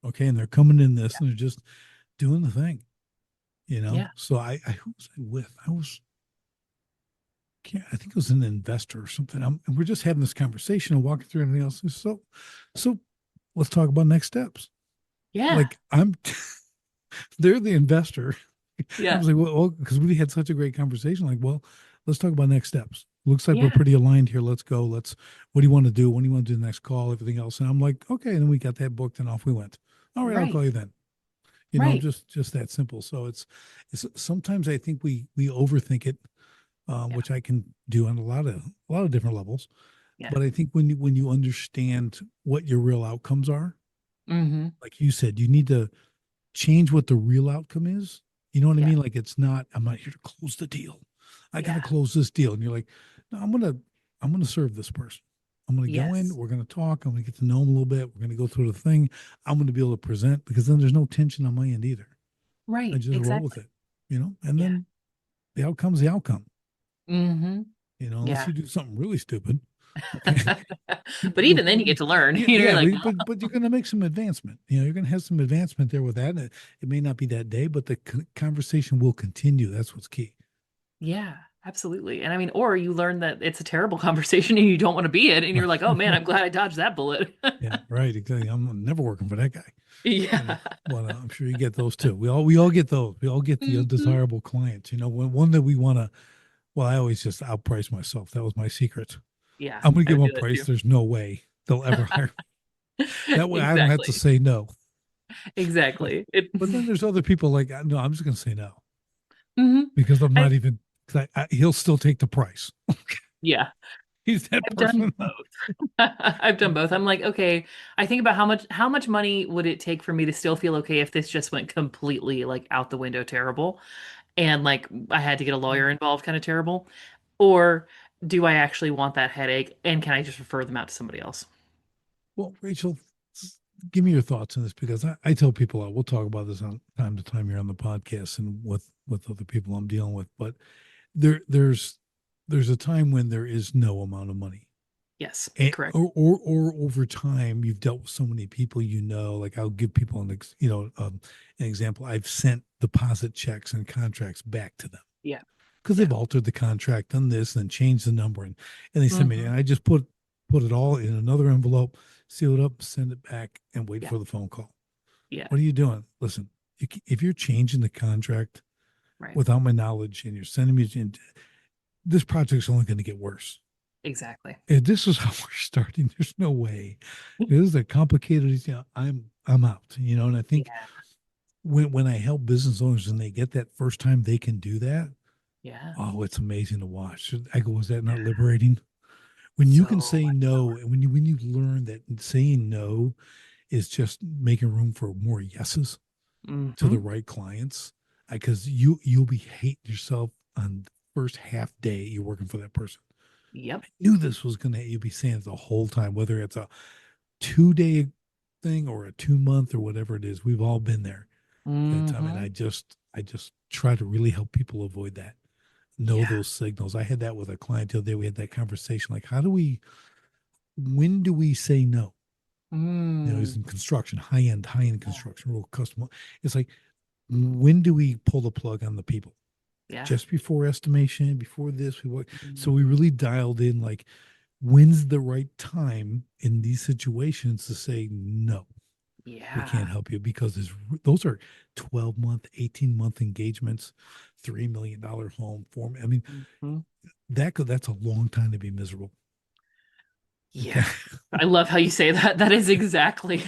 okay, and they're coming in this and they're just doing the thing. Yeah. So who was I with? I think it was an investor or something. And we're just having this conversation and walking through everything else. So let's talk about next steps. Yeah. Like they're the investor. I Yeah. was like, well, because we had such a great conversation. Like, well, let's talk about next steps. Looks like we're Yeah. pretty aligned here. Let's go. What do you want to do? When do you want to do the next call? Everything else. And I'm like, okay. And then we got that booked and off we went. All right, I'll Right. call you then. Right. Just that simple. So it's sometimes I think we overthink it, Yeah. which I can do on a lot of different levels. Yeah. But I think when you understand what your real outcomes are, Hmm. like you said, you need to change what the real outcome is. You know what I Yeah. mean? Like it's not, I'm not here to close the deal. I got to Yeah. close this deal. And you're like, no, I'm gonna serve this person. I'm gonna go in, Yes. we're gonna talk, I'm gonna get to know them a little bit, we're gonna go through the thing. I'm gonna be able to present because then there's no tension on my end either. I Right. just roll with Exactly. it. And Yeah. then the outcome's the outcome, Hmm. unless Yeah. you do something really stupid. Okay. But even then you get to learn. Yeah, You're yeah, like, but you're going to make some advancement. You're going to have some advancement there with that. And it may not be that day, but the conversation will continue. That's what's key. yeah. Absolutely. And I mean, or you learn that it's a terrible conversation and you don't want to be in, and you're like, oh man, I'm glad I dodged that bullet. Yeah, right. Exactly. I'm never working for that guy. Yeah. Well, I'm sure you get those too. We all get those. We all get the Hmm. undesirable clients. One that we want to. Well, I always just outprice myself. That was my secret. Yeah, I'm going to I give would them a do that price. too. There's no way they'll ever hire. That way, I don't have to Exactly. say no. But Exactly. It, but then there's other people like, no, I'm just going to say no Mhm. because I'm I, not even. 'Cause he'll still take the price. yeah, He's that I've done person. both. I've done both. I'm like, okay, I think about how much money would it take for me to still feel okay if this just went completely like out the window terrible and like I had to get a lawyer involved kind of terrible, or do I actually want that headache and can I just refer them out to somebody else? Well, Rachel, give me your thoughts on this because I tell people we'll talk about this on time to time here on the podcast and with other people I'm dealing with. But there's a time when there is no amount of money. Yes, And, correct. or over time you've dealt with so many people, like I'll give people an example. I've sent deposit checks and contracts back to them Yeah. because Yeah. they've altered the contract, done this, and changed the number, and they send me, Hmm. and I just put it all in another envelope, seal it up, send it back, and wait Yeah. for the phone call. Yeah. What are you doing? Listen, if you're changing the contract Right. without my knowledge and you're sending me, this project's only going to get worse. Exactly. If this is how we're starting, there's no way. This is a complicated. I'm out. And I think Yeah. when I help business owners and they get that first time they can do that, Yeah. oh, it's amazing to watch. I go, is that not liberating? When you can So say much no, power. and when you learn that saying no is just making room for more yeses to the Hmm. right clients, because you'll be hating yourself on the first half day you're working for that person. Yep. I knew this was gonna. You'll be saying it the whole time, whether it's a 2 day thing or a 2 month or whatever it is. We've all been there. I mean, Hmm. I just try to really help people avoid that. Know Yeah. those signals. I had that with a client the other day. We had that conversation. Like, when do we say no? Mm. He's in construction, high end construction, real custom. It's like, when do we pull the plug on the people? Yeah. Just before estimation, before this, so we Mhm. really dialed in like, when's the right time in these situations to say no? We Yeah. can't help you because those are 12-month, 18-month engagements, $3 million home form. I mean, Mhm. that's a long time to be miserable. Yeah. Okay. I love how you say that. That is exactly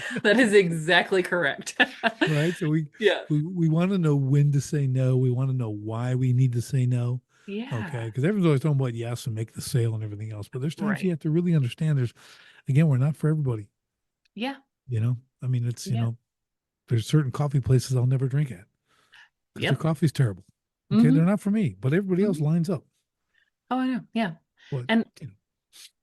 correct. Right. So we Yeah. we we want to know when to say no. We want to know why we need to say no. Okay. Yeah. Because everyone's always talking about yes and make the sale and everything else. But there's times you Right. have to really understand again, we're not for everybody. Yeah. I mean, Yeah. there's certain coffee places I'll never drink at because their Yep. coffee's terrible. Okay. They're Hmm. not for me, but everybody else Hmm. lines up. Oh, I know. Yeah. But, And you know,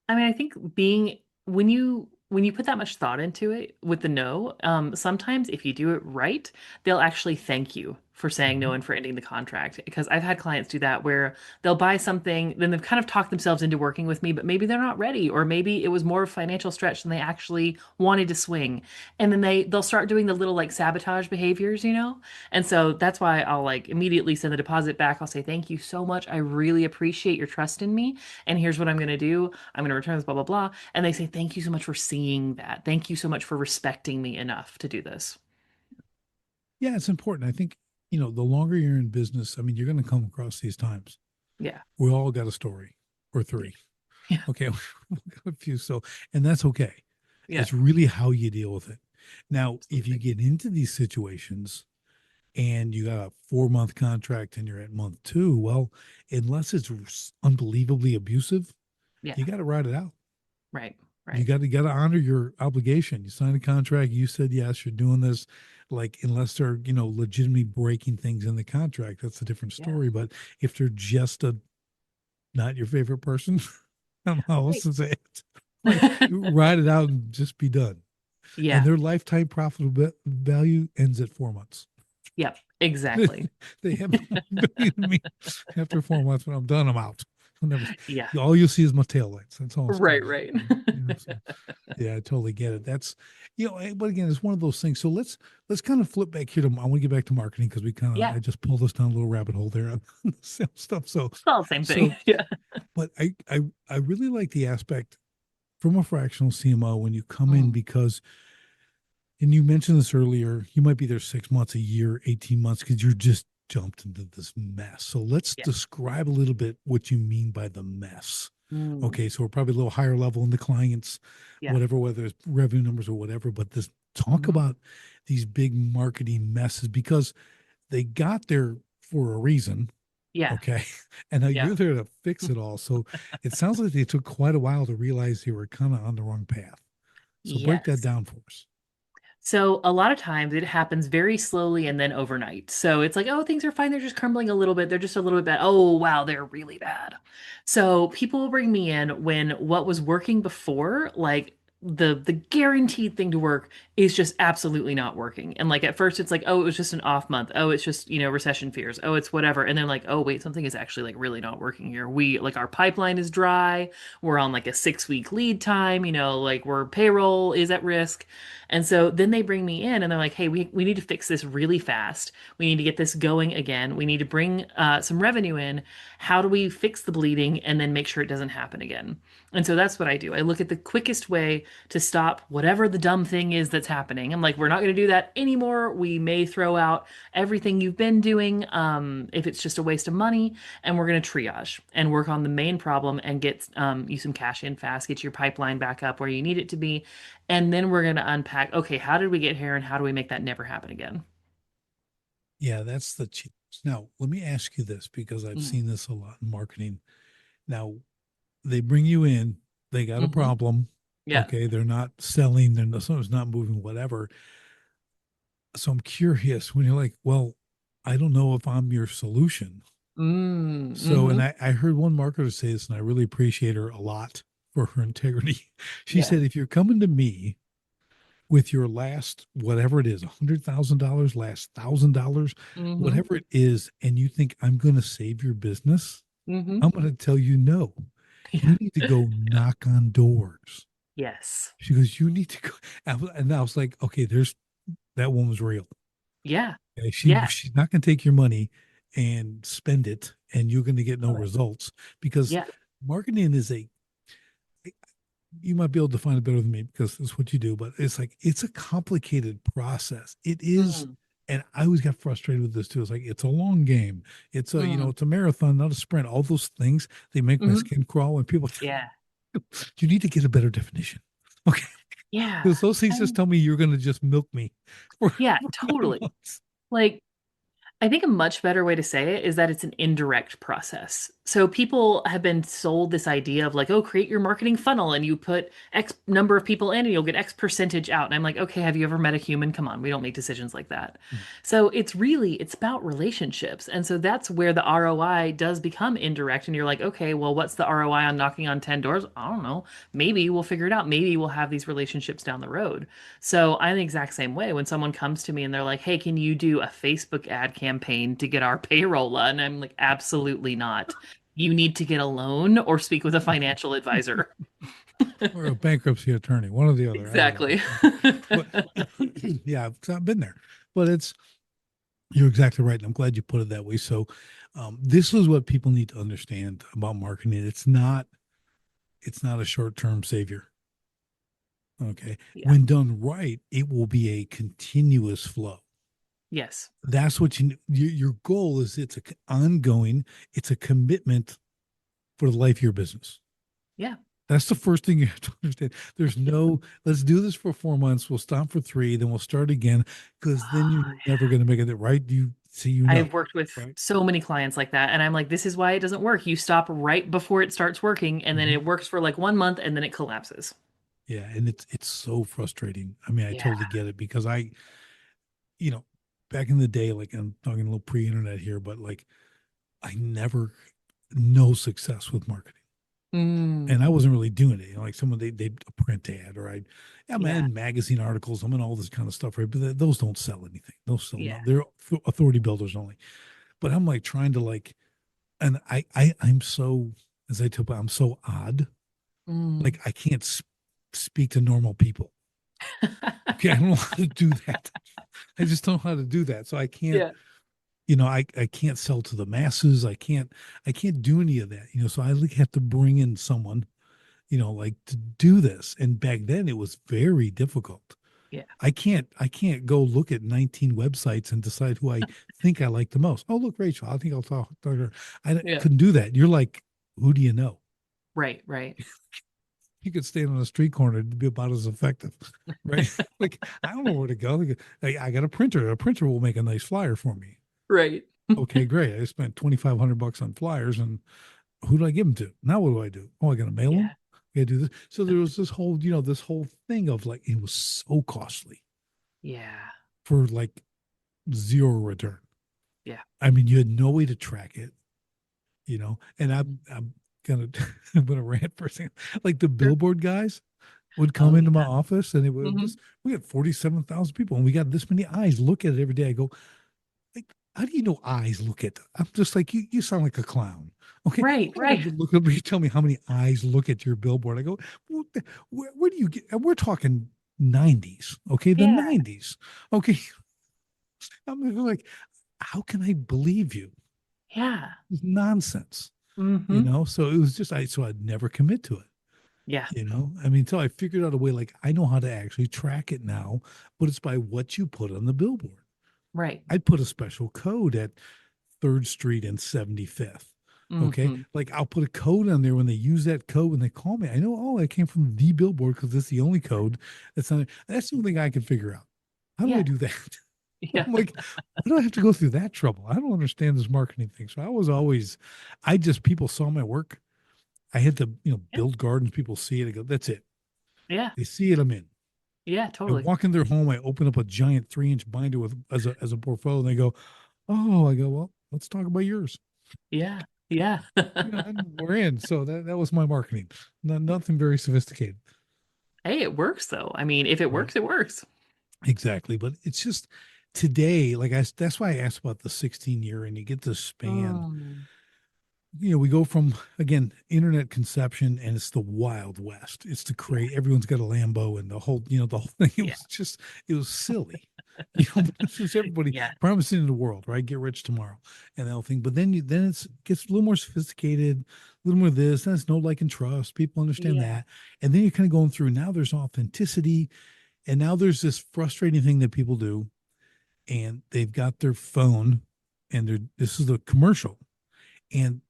I mean, I think being when you put that much thought into it with the no, sometimes if you do it right, they'll actually thank you for saying no mhm. and for ending the contract. Because I've had clients do that where they'll buy something, then they've kind of talked themselves into working with me, but maybe they're not ready, or maybe it was more of a financial stretch than they actually wanted to swing. And then they'll start doing the little like sabotage behaviors, you know? And so that's why I'll like immediately send the deposit back. I'll say, thank you so much. I really appreciate your trust in me. And here's what I'm going to do. I'm going to return this, blah, blah, blah. And they say, thank you so much for seeing that. Thank you so much for respecting me enough to do this. Yeah, it's important. I think, the longer you're in business, I mean, you're going to come across these times. Yeah. We all got a story or Yeah. three. Yeah. Okay. We got a few. So, and that's okay. Yeah. It's really how you deal with it. Now, if you Absolutely. get into these situations and you got a 4 month contract and you're at month two, well, unless it's unbelievably abusive, Yeah. you got to ride it out. Right. You Right. got to honor your obligation. You signed a contract. You said yes. You're doing this. Like, unless they're legitimately breaking things in the contract, that's a different Yeah. story. But if they're just a not your favorite person, I don't know how else Right. to say it. Like, ride it out and just be done. And Yeah. their lifetime profitable value ends at 4 months. Yep. Exactly. They have no value to me after 4 months. When I'm done, I'm out. You'll never, Yeah. all you'll see is my tail lights. That's all it's going Right, to right. be. So yeah, I totally get it. That's, but again, it's one of those things. So let's kind of flip back here to, I want to get back to marketing because Yeah. I just pulled us down a little rabbit hole there on the sales stuff. So, It's all the same thing. so, Yeah. but I really like the aspect from a fractional CMO when you come in Mm, because, and you mentioned this earlier, you might be there 6 months, a year, 18 months because you're just jumped into this mess. So let's yeah. describe a little bit what you mean by the mess. Mm, Okay, so we're probably a little higher level in the clients, yeah. whatever, whether it's revenue numbers or whatever, but this talk Mhm. about these big marketing messes because they got there for a reason. Yeah. Okay. And now Yeah. you're there to fix it all. So it sounds like they took quite a while to realize they were kind of on the wrong path. So break that Yes. down for us. So a lot of times it happens very slowly and then overnight. So it's like, oh, things are fine. They're just crumbling a little bit. They're just a little bit bad. Oh, wow, they're really bad. So people will bring me in when what was working before, like the guaranteed thing to work is just absolutely not working. And like at first it's like, oh, it was just an off month. Oh, it's just, recession fears. Oh, it's whatever. And then like, oh, wait, something is actually like really not working here. We like our pipeline is dry. We're on like a 6 week lead time, like we're payroll is at risk. And so then they bring me in and they're like, hey, we need to fix this really fast. We need to get this going again. We need to bring some revenue in. How do we fix the bleeding and then make sure it doesn't happen again? And so that's what I do. I look at the quickest way to stop whatever the dumb thing is that's happening. I'm like, we're not going to do that anymore. We may throw out everything you've been doing if it's just a waste of money. And we're going to triage and work on the main problem and get you some cash in fast, get your pipeline back up where you need it to be. And then we're going to unpack, okay, how did we get here and how do we make that never happen again? Yeah, that's the challenge. Now, let me ask you this because I've Mm. seen this a lot in marketing. Now, they bring you in, they got a Hmm. problem. Yeah. Okay, they're not selling, something's not moving, whatever. So I'm curious when you're like, well, I don't know if I'm your solution. Mm, So, and hmm. I heard one marketer say this, and I really appreciate her a lot for her integrity. She Yeah. said, if you're coming to me with your last, whatever it is, $100,000, last $1,000, Hmm. whatever it is, and you think I'm going to save your business, Hmm. I'm going to tell you no. Yeah. You need to go knock on doors. Yes. She goes, you need to go. And I was like, okay, that woman's real. Yeah. Okay, Yeah. she's not going to take your money and spend it, and you're going to get no Love it. results because Yeah. marketing is you might be able to define it better than me because it's what you do, but it's a complicated process. It is, Mm, and I always got frustrated with this too. It's like it's a long game. mm, It's a marathon, not a sprint. All those things they make my hmm. skin crawl, and people, Yeah. you need to get a better definition. Okay, Yeah. because those things just And tell me you're going to just milk me for, yeah, for 9 totally. months. Like I think a much better way to say it is that it's an indirect process. So people have been sold this idea of like, oh, create your marketing funnel and you put X number of people in and you'll get X percentage out. And I'm like, okay, have you ever met a human? Come on, we don't make decisions like that. So it's about relationships. And so that's where the ROI does become indirect. And you're like, okay, well, what's the ROI on knocking on 10 doors? I don't know. Maybe we'll figure it out. Maybe we'll have these relationships down the road. So I'm the exact same way. When someone comes to me and they're like, hey, can you do a Facebook ad campaign to get our payroll? And I'm like, absolutely not. You need to get a loan or speak with a financial advisor. Or a bankruptcy attorney, one or the other. I don't know. Exactly. But yeah, I've been there. But you're exactly right. And I'm glad you put it that way. So this is what people need to understand about marketing. It's not a short-term savior. Okay. Yeah. When done right, it will be a continuous flow. Yes. That's what your goal is. Ongoing. It's a commitment for the life of your business. Yeah. That's the first thing you have to understand. There's no, let's do this for 4 months. We'll stop for 3, then we'll start again because then you're never going to make it right. I've worked with Right? so many clients like that. And I'm like, this is why it doesn't work. You stop right before it starts working, and then Mhm. it works for like 1 month and then it collapses. Yeah. And it's so frustrating. I mean, I Yeah. totally get it because you know, back in the day, like I'm talking a little pre-internet here, but like I never, no success with marketing. And I Mm. wasn't really doing it. Like someone they a print ad or I'm Yeah. in magazine articles. I'm in all this kind of stuff, right? But those don't sell anything. Those sell Yeah. not. They're authority builders only. But I'm like trying to and I'm so as I tell people, I'm so odd. Mm. Like I can't speak to normal people. Okay, I don't know how to do that. I just don't know how to do that. So I can't, Yeah. I can't sell to the masses. I can't do any of that. So I like have to bring in someone, like to do this. And back then it was very difficult. Yeah. I can't go look at 19 websites and decide who I think I like the most. Oh, look, Rachel, I think I'll talk to her. I Yeah. couldn't do that. You're like, who do you know? Right. Right. You could stand on a street corner to be about as effective, right? Like, I don't know where to go. Like, I got a printer. A printer will make a nice flyer for me. Right. Okay, great. I spent $2,500 on flyers, and who do I give them to? Now what do? Oh, I got to mail them. Yeah. I got to do this. So there was this whole thing of like it was so costly Yeah. for like zero return. Yeah. I mean, you had no way to track it, and Mhm. I'm gonna I'm gonna rant for a second. Like the Sure. billboard guys would come Oh into my yeah. office and it was Hmm. this, we had 47,000 people and we got this many eyes look at it every day. I go, like, how do you know eyes look at? I'm just like, you sound like a clown. Okay. Right. I don't Right. have to look up. You tell me how many eyes look at your billboard. I go, where do you get? And we're talking 90s. Okay. The Yeah. 90s. Okay. I'm like, how can I believe you? Yeah. It's nonsense, Hmm. So it was just, so I'd never commit to it. Yeah. I mean, so I figured out a way, like I know how to actually track it now, but it's by what you put on the billboard. Right. I'd put a special code at 3rd Street and 75th. Okay. Hmm. Like I'll put a code on there when they use that code when they call me. I know, oh, I came from the billboard because it's the only code that's on it. That's the only thing I can figure out. How do I Yeah. do that? Yeah. I'm like, why do I have to go through that trouble? I don't understand this marketing thing. So I was always, people saw my work. I had to, Yeah. build gardens. People see it. I go, that's it. Yeah. They see it. I'm in. Yeah. I Totally. walk in their home. I open up a giant 3-inch binder with as a portfolio, and they go, "Oh," I go, "Well, let's talk about yours." Yeah. Yeah. And we're in. So that was my marketing. Nothing very sophisticated, Hey, it works though. I mean, if it right? works, it works. Exactly. But it's just today, like that's why I asked about the 16-year, and you get the span. Mm. We go from, again, internet conception, and it's the Wild West. It's the Yeah. crazy. Everyone's got a Lambo, and the whole thing. It Yeah. was just, it was silly. It's just everybody Yeah. promising the world, right? Get rich tomorrow, and the whole thing. But then it gets a little more sophisticated, a little more of this. And it's no like and trust. People understand Yeah. that, and then you're kind of going through. Now there's authenticity, and now there's this frustrating thing that people do, and they've got their phone, and this is a commercial, and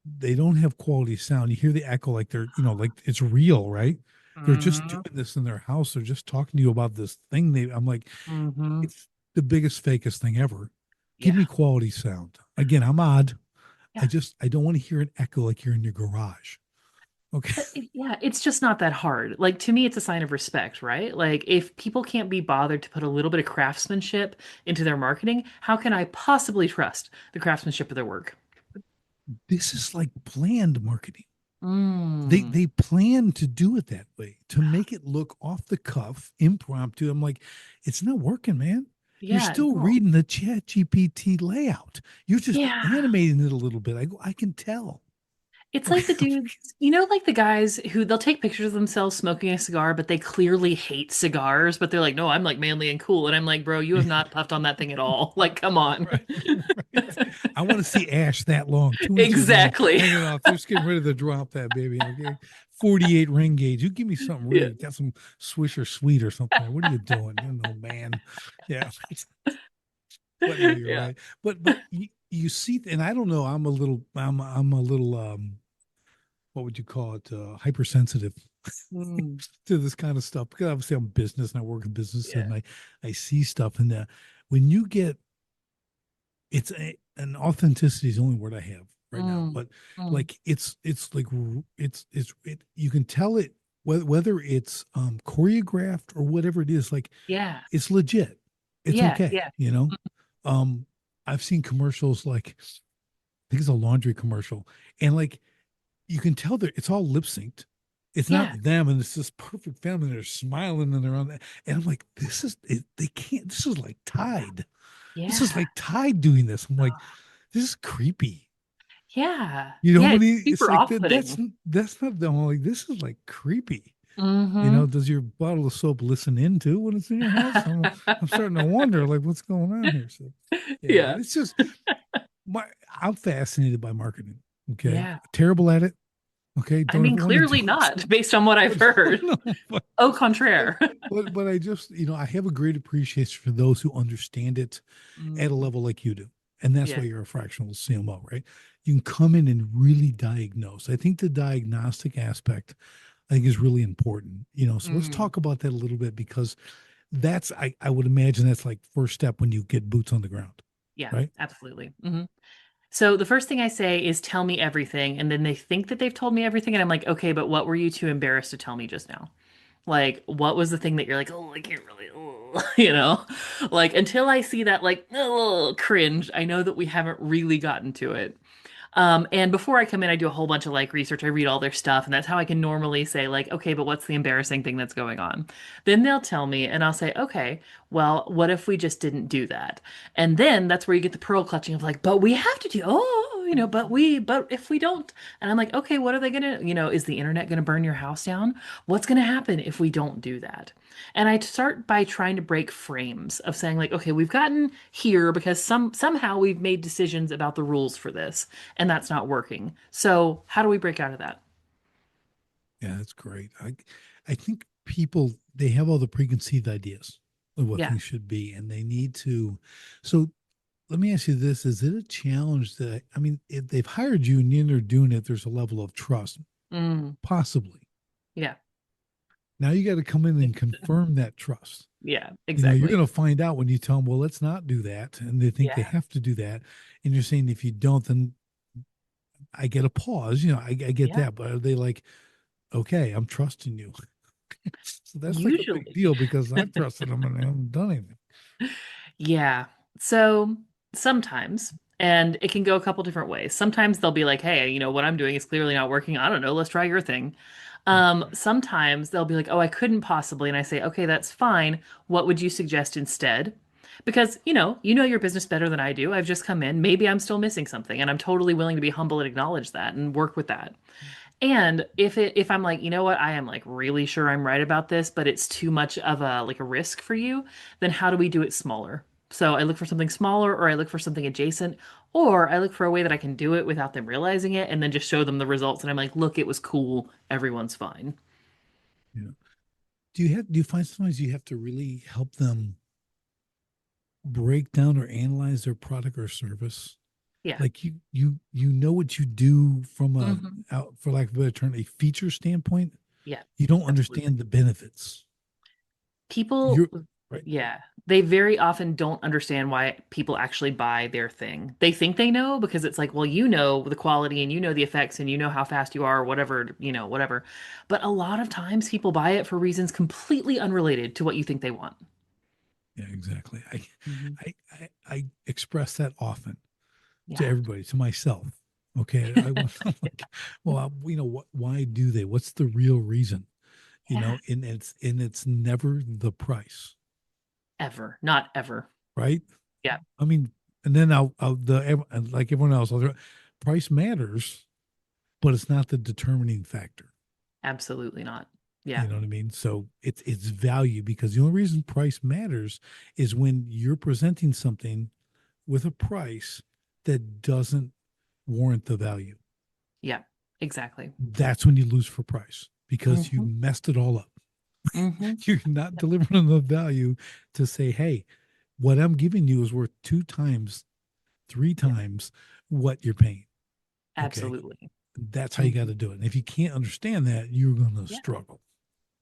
they don't have quality sound. You hear the echo like they're, like it's real, right? They're just Hmm. doing this in their house. They're just talking to you about this thing. I'm like, Hmm. it's the biggest, fakest thing ever. Give Yeah. me quality sound. Again, I'm odd. Yeah. I don't want to hear an echo like you're in your garage. Okay. But yeah, it's just not that hard. Like to me, it's a sign of respect, right? Like if people can't be bothered to put a little bit of craftsmanship into their marketing, how can I possibly trust the craftsmanship of their work? This is like planned marketing. They Mm. they plan to do it that way to make it look off the cuff, impromptu. I'm like, it's not working, man. You're Yeah, still no. reading the Chat GPT layout. You're just Yeah. animating it a little bit. I can tell. It's Okay. like the dudes, like the guys who they'll take pictures of themselves smoking a cigar, but they clearly hate cigars, but they're like, no, I'm like manly and cool. And I'm like, bro, you have not puffed on that thing at all. Like, come on. Right. Right. I want to see ash that long, 2 inches long, Exactly. hanging off. They're just getting ready to drop that baby. Okay. 48 ring gauge. You give me something Yeah. really got some Swisher sweet or something. What are you doing? Man. Yeah. But no, you're Yeah. right. But you see, and I don't know. I'm a little what would you call it? Hypersensitive Mm. to this kind of stuff because obviously I'm business and I work in business Yeah. and I see stuff and when you get an authenticity is the only word I have right now. Mm. But Mm. like it's like you can tell it whether it's choreographed or whatever it is. Like Yeah. it's legit. It's Yeah. okay. Yeah. Um, I've seen commercials like I think it's a laundry commercial, and like you can tell that it's all lip synced. It's Yeah. not them, and it's this perfect family. They're smiling and they're on that, and I'm like, this is it, they can't. This is like Tide. This is Yeah. like Tide doing this. I'm like, this is creepy. Yeah. You know Yeah, when it's it's super like that, off-putting. that's not the only, this is like creepy. Mm-hmm. Does your bottle of soap listen into when it's in your house? I'm starting to wonder like what's going on here. So yeah, but Yeah. it's just my I'm fascinated by marketing. Okay. Yeah. Terrible at it. Okay. I Don't mean, ever want to do clearly it. not, based on what I've But heard. no, but Au but contraire. but I just, I have a great appreciation for those who understand it at a Mm, level like you do. And that's yeah. why you're a fractional CMO, right? You can come in and really diagnose. I think the diagnostic aspect, I think, is really important. So let's Mm, talk about that a little bit because that's, I would imagine that's like first step when you get boots on the ground, yeah, right? absolutely. So the first thing I say is tell me everything. And then they think that they've told me everything. And I'm like, okay, but what were you too embarrassed to tell me just now? Like, what was the thing that you're like, oh, I can't really, oh, Like until I see that like oh, cringe, I know that we haven't really gotten to it. And before I come in, I do a whole bunch of like research. I read all their stuff, and that's how I can normally say, like, okay, but what's the embarrassing thing that's going on? Then they'll tell me, and I'll say, okay, well, what if we just didn't do that? And then that's where you get the pearl clutching of like, but we have to do, but if we don't, and I'm like, okay, what are they gonna, is the internet gonna burn your house down? What's gonna happen if we don't do that? And I start by trying to break frames of saying, like, okay, we've gotten here because somehow we've made decisions about the rules for this and that's not working. So, how do we break out of that? Yeah, that's great. I think people, they have all the preconceived ideas of what Yeah. things should be, and they need to. So let me ask you this: is it a challenge that, I mean, if they've hired you and you're doing it, there's a level of trust, Mm, possibly. yeah. Now you got to come in and confirm that trust. Yeah, You're exactly. going to find out when you tell them, well, let's not do that. And they think they Yeah. have to do that. And you're saying, if you don't, then I get a pause. I get Yeah. that. But are they like, okay, I'm trusting you? So that's like a big Usually. deal because I've trusted them and I haven't done anything. Yeah. So sometimes, and it can go a couple different ways. Sometimes they'll be like, hey, what I'm doing is clearly not working. I don't know. Let's try your thing. Yeah. Sometimes they'll be like, oh, I couldn't possibly. And I say, okay, that's fine. What would you suggest instead? Because, you know your business better than I do. I've just come in. Maybe I'm still missing something, and I'm totally willing to be humble and acknowledge that and work with that. And if I'm like, you know what, I am like really sure I'm right about this, but it's too much of a risk for you, then how do we do it smaller? So I look for something smaller or I look for something adjacent or I look for a way that I can do it without them realizing it and then just show them the results and I'm like, look, it was cool. Everyone's fine. Yeah. Do you find sometimes you have to really help them break down or analyze their product or service? Yeah. Like you know what you do from a, Hmm. out for lack of a better term, a feature standpoint. Yeah, You don't absolutely. understand the benefits. People, You're right. yeah, they very often don't understand why people actually buy their thing. They think they know because it's like, well, you know the quality and you know the effects and you know how fast you are, or whatever, whatever. But a lot of times people buy it for reasons completely unrelated to what you think they want. Yeah, exactly. Hmm. I express that often to Yeah. everybody, to myself. Okay. I want, I'm like, well, what, why do they? What's the real reason? Yeah. And it's never the price, Ever. Not ever. right? Yeah. I mean, and then like everyone else, price matters, but it's not the determining factor. Absolutely not. You Yeah. know what I mean? So it's value, because the only reason price matters is when you're presenting something with a price that doesn't warrant the value. Yeah. Exactly. That's when you lose for price because you Hmm. messed it all up. Hmm. You're not delivering enough value to say, hey, what I'm giving you is worth two times, three Yeah. times what you're paying. Okay. Absolutely. That's how you got Hmm. to do it. And if you can't understand that, you're going to Yeah. struggle.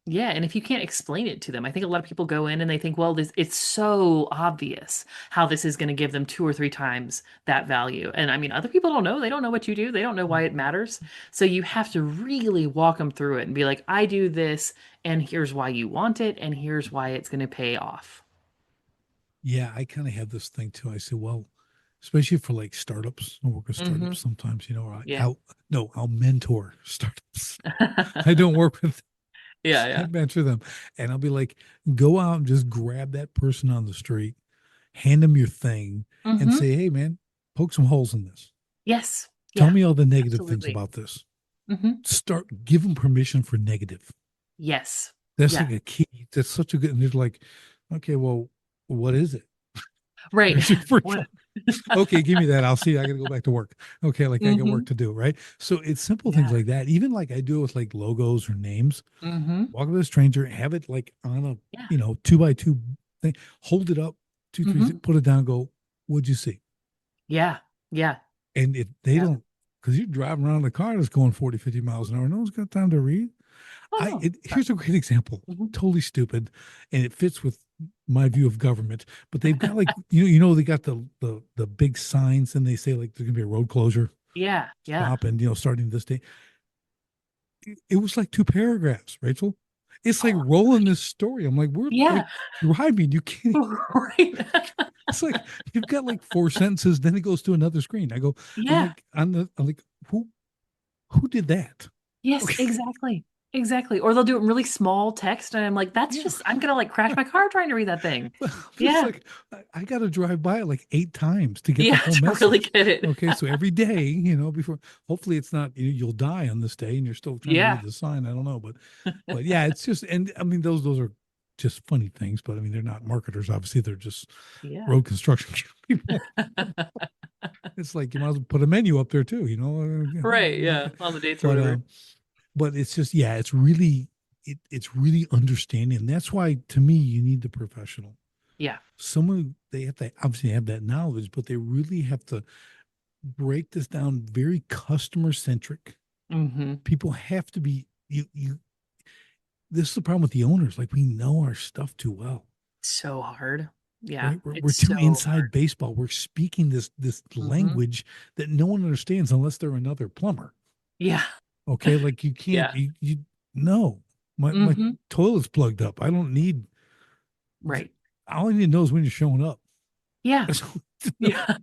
Yeah, and if you can't explain it to them, I think a lot of people go in and they think, well, this it's so obvious how this is going to give them two or three times that value. And I mean, other people don't know. They don't know what you do. They don't know why it matters. So you have to really walk them through it and be like, I do this, and here's why you want it, and here's why it's going to pay off. Yeah, I kind of have this thing too. I say, well, especially for like startups, I work with Hmm. startups sometimes, or Yeah. I'll mentor startups. I don't work with, Yeah, I yeah. mentor them. And I'll be like, go out and just grab that person on the street, hand them your thing, and Hmm. say, hey, man, poke some holes in this. Yes. Tell Yeah, me all the negative things absolutely. about this. Hmm. Give them permission for negative. Yes. That's Yeah. like a key. That's such a good, and they're like, okay, well, what is it? Right. Here's your first What? one. Okay, give me that. I'll see. I got to go back to work. Okay, like I got work Hmm. to do, right? So it's simple things Yeah. like that. Even like I do with like logos or names. Hmm. Walk up to a stranger, have it like on a Yeah. 2x2 thing, hold it up, two, three, Hmm. put it down, go, what'd you see? Yeah. Yeah. And if they Yeah. don't, because you're driving around in a car that's going 40, 50 miles an hour, no one's got time to read. Oh no. Here's a great example, Mhm. totally stupid, and it fits with my view of government. But they've got like they got the big signs, and they say like there's gonna be a road closure, Yeah. Yeah. stop, and starting this day. It was like two paragraphs, Rachel. It's like Oh, rolling this story. I'm like, we're like yeah. driving. You can't. Right. It's like you've got like four sentences, then it goes to another screen. I'm Yeah. like, I'm like, who did that? Yes, Okay, exactly. Exactly. Or they'll do it in really small text, and I'm like, that's yeah. just, I'm gonna like crash my car trying to read that thing. But I'm just Yeah. like, I got to drive by it like 8 times to get the Yeah, whole to really message. get it. Okay, so every day, before hopefully it's not you'll die on this day and you're still trying to read Yeah. the sign. I don't know, but yeah, it's just and I mean those are just funny things, but I mean they're not marketers. Obviously, they're just Yeah. road construction people. It's like you might as well put a menu up there too, Right. make Yeah. it. On the dates or But whatever. it's just yeah, it's really understanding. And that's why to me you need the professional. Yeah. Someone they have to obviously have that knowledge, but they really have to break this down very customer centric. Hmm. People have to be you. This is the problem with the owners. Like we know our stuff too well, So hard. Yeah. right? We're It's too so inside baseball. We're speaking this hard. Hmm. language that no one understands unless they're another plumber. Yeah. Okay, like you can't Yeah. you no. My Hmm. toilet's plugged up. I don't need. Right. All I need to know is when you're showing up. Yeah. Yeah.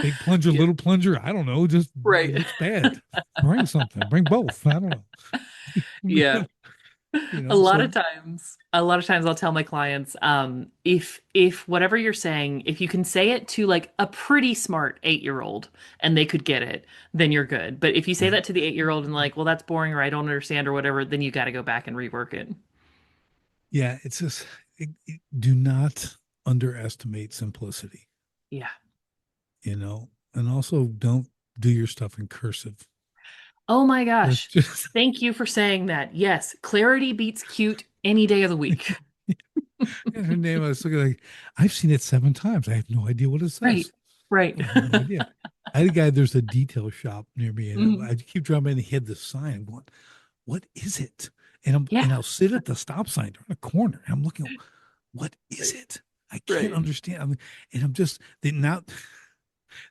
Big plunger, Yeah. little plunger. I don't know. Just it Right. looks bad. Bring something. Bring both. I don't know. Yeah. So A lot of times I'll tell my clients, if whatever you're saying, if you can say it to like a pretty smart 8-year-old and they could get it, then you're good. But if you say yeah, that to the 8-year-old and like, well, that's boring or I don't understand or whatever, then you got to go back and rework it. yeah. It's just do not underestimate simplicity. Yeah. And also don't do your stuff in cursive. Oh my That's gosh. just Thank you for saying that. Yes, clarity beats cute any day of the week. and her name. I was looking like I've seen it 7 times. I have no idea what it Right. says. Right. I have no idea. I had a guy. There's a detail shop near me, and Mhm. I keep driving by and he had this sign. I'm going, what is it? And Yeah. I'll sit at the stop sign during a corner, and I'm looking, what is Right. it? I can't Right. understand. And I'm just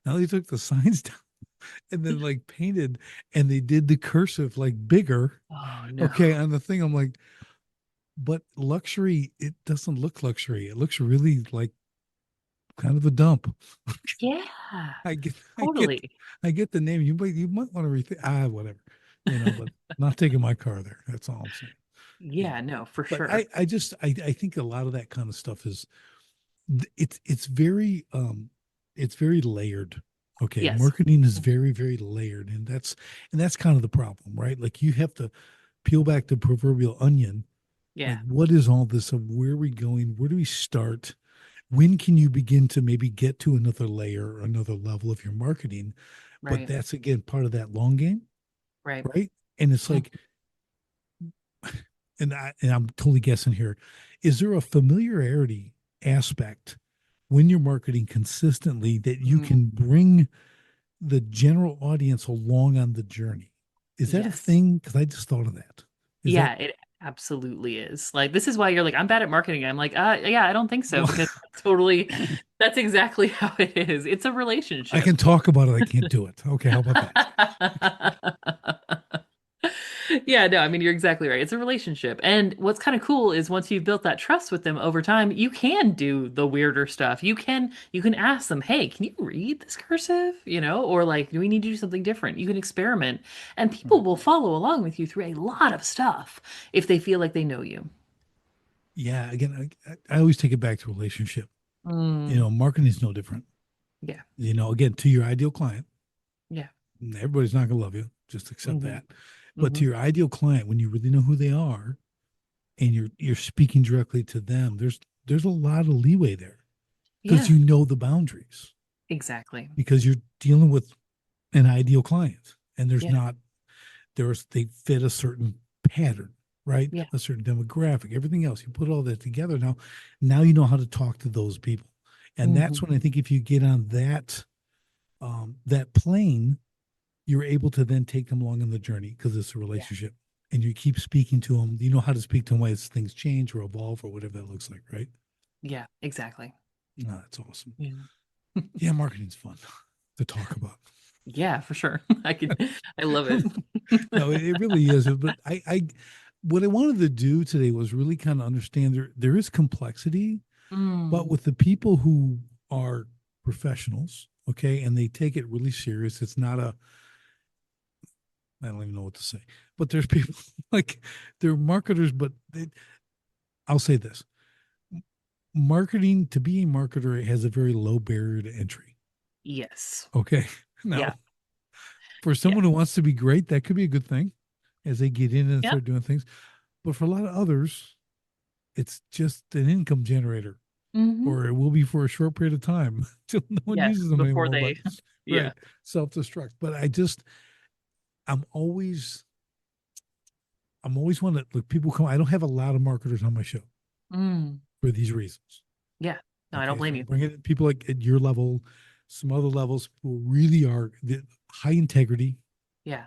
now they took the signs down and then like painted and they did the cursive like bigger. Oh no. Okay, on the thing, I'm like, but luxury, it doesn't look luxury. It looks really like kind of a dump. Yeah. I get, I get, Totally. I get the name. You might want to rethink. Whatever, but not taking my car there. That's all I'm saying. Yeah, Yeah, no, for but sure. I think a lot of that kind of stuff is it's very layered. Okay, Yes. marketing is Mhm. very layered, and that's kind of the problem, right? Like you have to peel back the proverbial onion. Like Yeah. what is all this? Of where are we going? Where do we start? When can you begin to maybe get to another layer or another level of your marketing? But Right. that's again part of that long game, Right. right? And it's Mhm. like, and I'm totally guessing here. Is there a familiarity aspect when you're marketing consistently that you Mm. can bring the general audience along on the journey? Is that a Yes. thing? Because I just thought of that. Is that Yeah, it absolutely is. Like this is why you're like, I'm bad at marketing. I'm like, yeah, I don't think so well? because totally that's exactly how it is. It's a I relationship. can talk about it. I can't do it. Okay, how about that? Yeah, no, I mean, you're exactly right. It's a relationship. And what's kind of cool is once you've built that trust with them over time, you can do the weirder stuff. You can ask them, "Hey, can you read this cursive?" Or like, "Do we need to do something different?" You can experiment, and people Right. will follow along with you through a lot of stuff if they feel like they know you. Yeah. Again, I always take it back to relationship. Mm, Marketing is no different. yeah. Again, to your ideal client, Yeah. Everybody's not going to love you. Just accept Hmm. that. But to Hmm. your ideal client, when you really know who they are and you're speaking directly to them, there's a lot of leeway there because Yeah, you know the boundaries exactly. because you're dealing with an ideal client and there's Yeah, not they fit a certain pattern, right? yeah. A certain demographic, everything else. You put all that together now you know how to talk to those people. And that's Hmm. when I think if you get on that plane, you're able to then take them along in the journey because it's a Yeah, relationship. And you keep speaking to them. You know how to speak to them as things change or evolve or whatever that looks like, right? yeah, exactly. No, that's awesome. Yeah. Yeah, marketing's fun to talk about. Yeah, for sure. I love it. No, it really is. But what I wanted to do today was really kind of understand there is complexity, but Mm, with the people who are professionals, okay, and they take it really serious. It's not a I don't even know what to say, but there's people like they're marketers, but I'll say this: marketing to be a marketer has a very low barrier to entry. yes. Okay, Yeah. now for Yeah. someone who wants to be great, that could be a good thing as they get in and Yep. start doing things. But for a lot of others, it's just an income generator, Hmm. or it will be for a short period of time until no one Yes. uses them Before anymore. But they, yeah. right, self destruct. But I'm always one that look people come. I don't have a lot of marketers on my show Mm, for these reasons. yeah. No, I don't Okay, so blame I you. bring it people like at your level, some other levels who really are the high integrity. Yeah.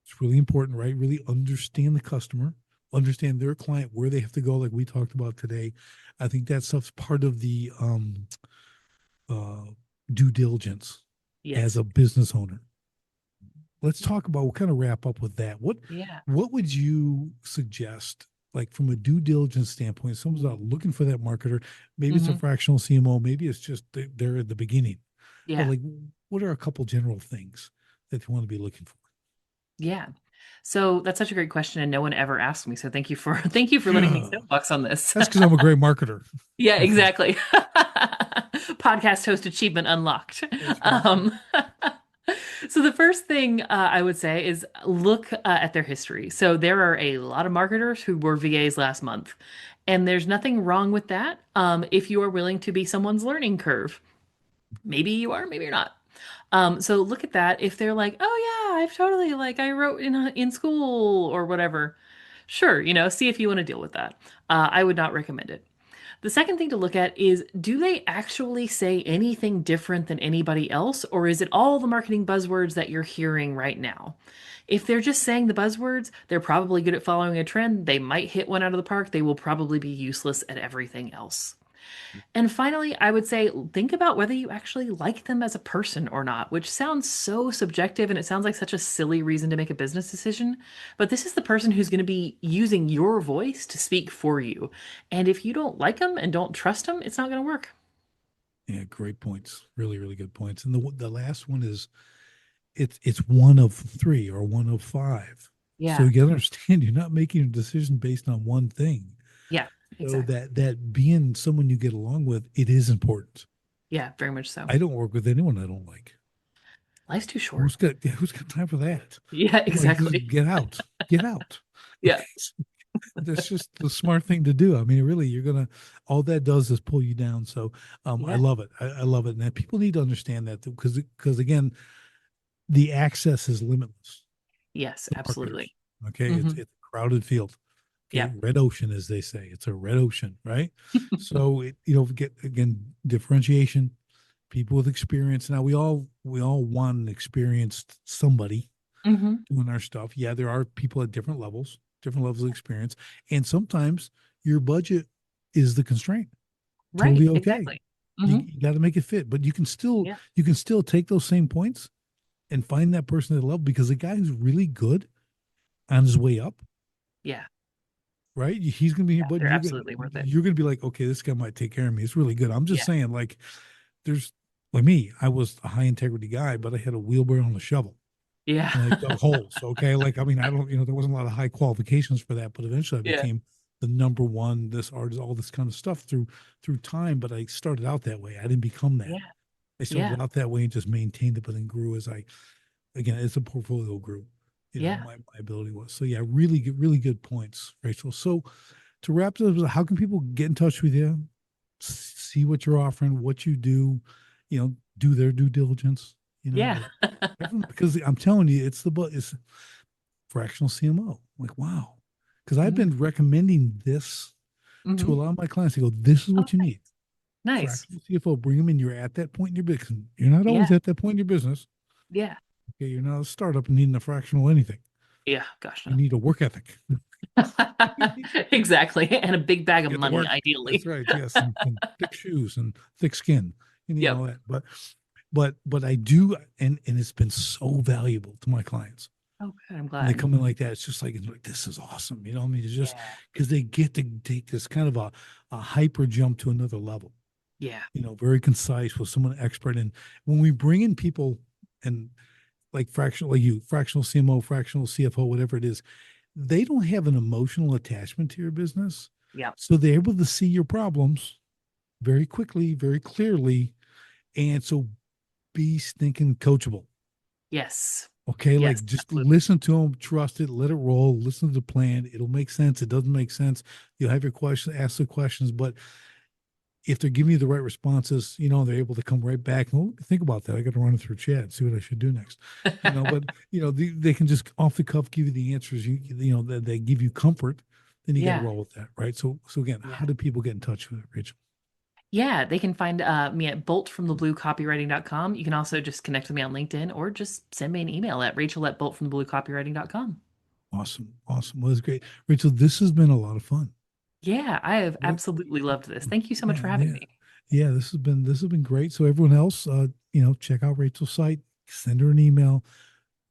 It's really important, right? Really understand the customer, understand their client, where they have to go, like we talked about today. I think that stuff's part of the uh, due diligence as Yes. a business owner. Let's talk about. We'll kind of wrap up with that. Yeah. What would you suggest, like from a due diligence standpoint? Someone's out looking for that marketer. Maybe it's a Mm-hmm. fractional CMO. Maybe it's just they're at the beginning. But Yeah. like, what are a couple general things that they want to be looking for? Yeah. So that's such a great question, and no one ever asked me. So thank you for thank you for letting me Yeah, soapbox on this. that's because I'm a great marketer. Yeah, Okay, exactly. Podcast host achievement unlocked. that's right. Um, so the first thing I would say is look at their history. So there are a lot of marketers who were VAs last month, and there's nothing wrong with that. If you are willing to be someone's learning curve, maybe you are, maybe you're not. So look at that. If they're like, oh yeah, I've totally like I wrote in school or whatever. Sure, see if you want to deal with that. I would not recommend it. The second thing to look at is do they actually say anything different than anybody else, or is it all the marketing buzzwords that you're hearing right now? If they're just saying the buzzwords, they're probably good at following a trend. They might hit one out of the park. They will probably be useless at everything else. And finally, I would say think about whether you actually like them as a person or not, which sounds so subjective and it sounds like such a silly reason to make a business decision. But this is the person who's going to be using your voice to speak for you. And if you don't like them and don't trust them, it's not going to work. Yeah, great points. Really, really good points. And the last one is it's one of three or one of five. So Yeah. you got to understand you're not making a decision based on one thing. Yeah, So exactly. that being someone you get along with, it is important. Yeah, very much so. I don't work with anyone I don't like. Life's too short. Who's got time for that? Yeah, I'm like, just exactly. get out, get out. Yeah. That's just the smart thing to do. I mean, really, all that does is pull you down. So, I Yeah. love it. I love it. And that people need to understand that because again, the access is limitless Yes, to absolutely. marketers. Okay, Hmm. it's a crowded field. Yeah. Okay, red ocean, as they say, it's a red ocean, right? So get again differentiation, people with experience. Now we all want an experienced somebody Hmm. doing our stuff. Yeah, there are people at different levels of experience, and sometimes your budget is the constraint. Right, Totally okay. exactly. You, Hmm. you got to make it fit, but Yeah. you can still take those same points and find that person at a level because the guy who's really good on his way up, Yeah. right? He's gonna be here, Yeah. but They're absolutely worth it. you're gonna be like, okay, this guy might take care of me. It's really good. I'm just Yeah. saying, like, there's like me, I was a high integrity guy, but I had a wheelbarrow and a shovel Yeah. and I dug holes. Okay. Like, I mean, I don't, there wasn't a lot of high qualifications for that, but eventually I Yeah. became the number one, this artist, all this kind of stuff through time. But I started out that way. I didn't become that. Yeah. I Yeah. started out that way and just maintained it, but then grew as I again, it's a portfolio group. Yeah. My ability was. So yeah, really good points, Rachel. So to wrap this up, how can people get in touch with you, see what you're offering, what you do, do their due diligence, Yeah. like because I'm telling you, it's fractional CMO. Like, wow. Because I've Mhm. been recommending this to a Mhm. lot of my clients. They go, this is Oh, what you need. nice. Nice. Fractional CFO, bring them in. You're at that point in your business. You're not always Yeah. at that point in your business. Yeah. Okay, you're not a startup needing a fractional anything. Yeah. Gosh, You no. need a work ethic. Exactly. And a big bag of Get to money, work. That's ideally. right. Yes, and thick shoes and thick skin. You need Yep. all that. But I do, and it's been so valuable to my clients. Oh, good. I'm When they glad. come in like that, it's like this is awesome. I mean, it's just Yeah. because they get to take this kind of a hyper jump to another level. Yeah. Very concise with someone expert. And when we bring in people and fractional CMO, fractional CFO, whatever it is, they don't have an emotional attachment to your business. Yep. So they're able to see your problems very quickly, very clearly. And so be stinking coachable. Yes. Okay. Yes. Like just Absolutely. listen to them, trust it, let it roll, listen to the plan. It'll make sense. It doesn't make sense. You'll have your questions, ask the questions. But if they're giving you the right responses, they're able to come right back. Oh, think about that. I got to run it through chat, see what I should do next. But they can just off the cuff give you the answers. That they give you comfort. Then you got to Yeah. roll with that, right? So again, Yeah. how do people get in touch with it, Rachel? Yeah, they can find me at boltfromthebluecopywriting.com. You can also just connect with me on LinkedIn or just send me an email at rachel@boltfromthebluecopywriting.com. Awesome, awesome. Well, that's great, Rachel. This has been a lot of fun. Yeah, I have What? absolutely loved this. Thank you so much Yeah, for having yeah, me. yeah. This has been great. So everyone else, check out Rachel's site, send her an email,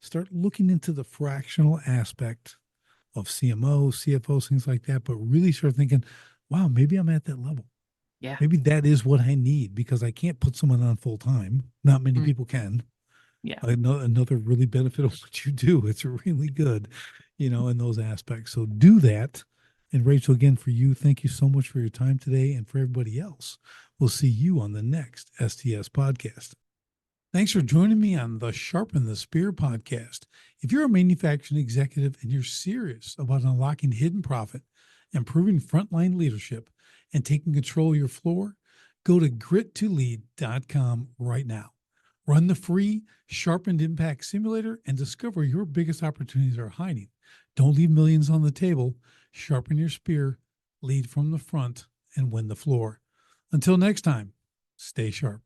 start looking into the fractional aspect of CMOs, CFOs, things like that, but really start thinking, wow, maybe I'm at that level. Yeah. Maybe that is what I need because I can't put someone on full time. Not many Mm, people can. yeah. I know another really benefit of what you do. It's really good, in those aspects. So do that. And Rachel, again, for you, thank you so much for your time today. And for everybody else, we'll see you on the next STS podcast. Thanks for joining me on the Sharpen the Spear podcast. If you're a manufacturing executive and you're serious about unlocking hidden profit, improving frontline leadership, and taking control of your floor, go to grit2lead.com right now. Run the free Sharpened Impact Simulator and discover your biggest opportunities are hiding. Don't leave millions on the table. Sharpen your spear, lead from the front, and win the floor. Until next time, stay sharp.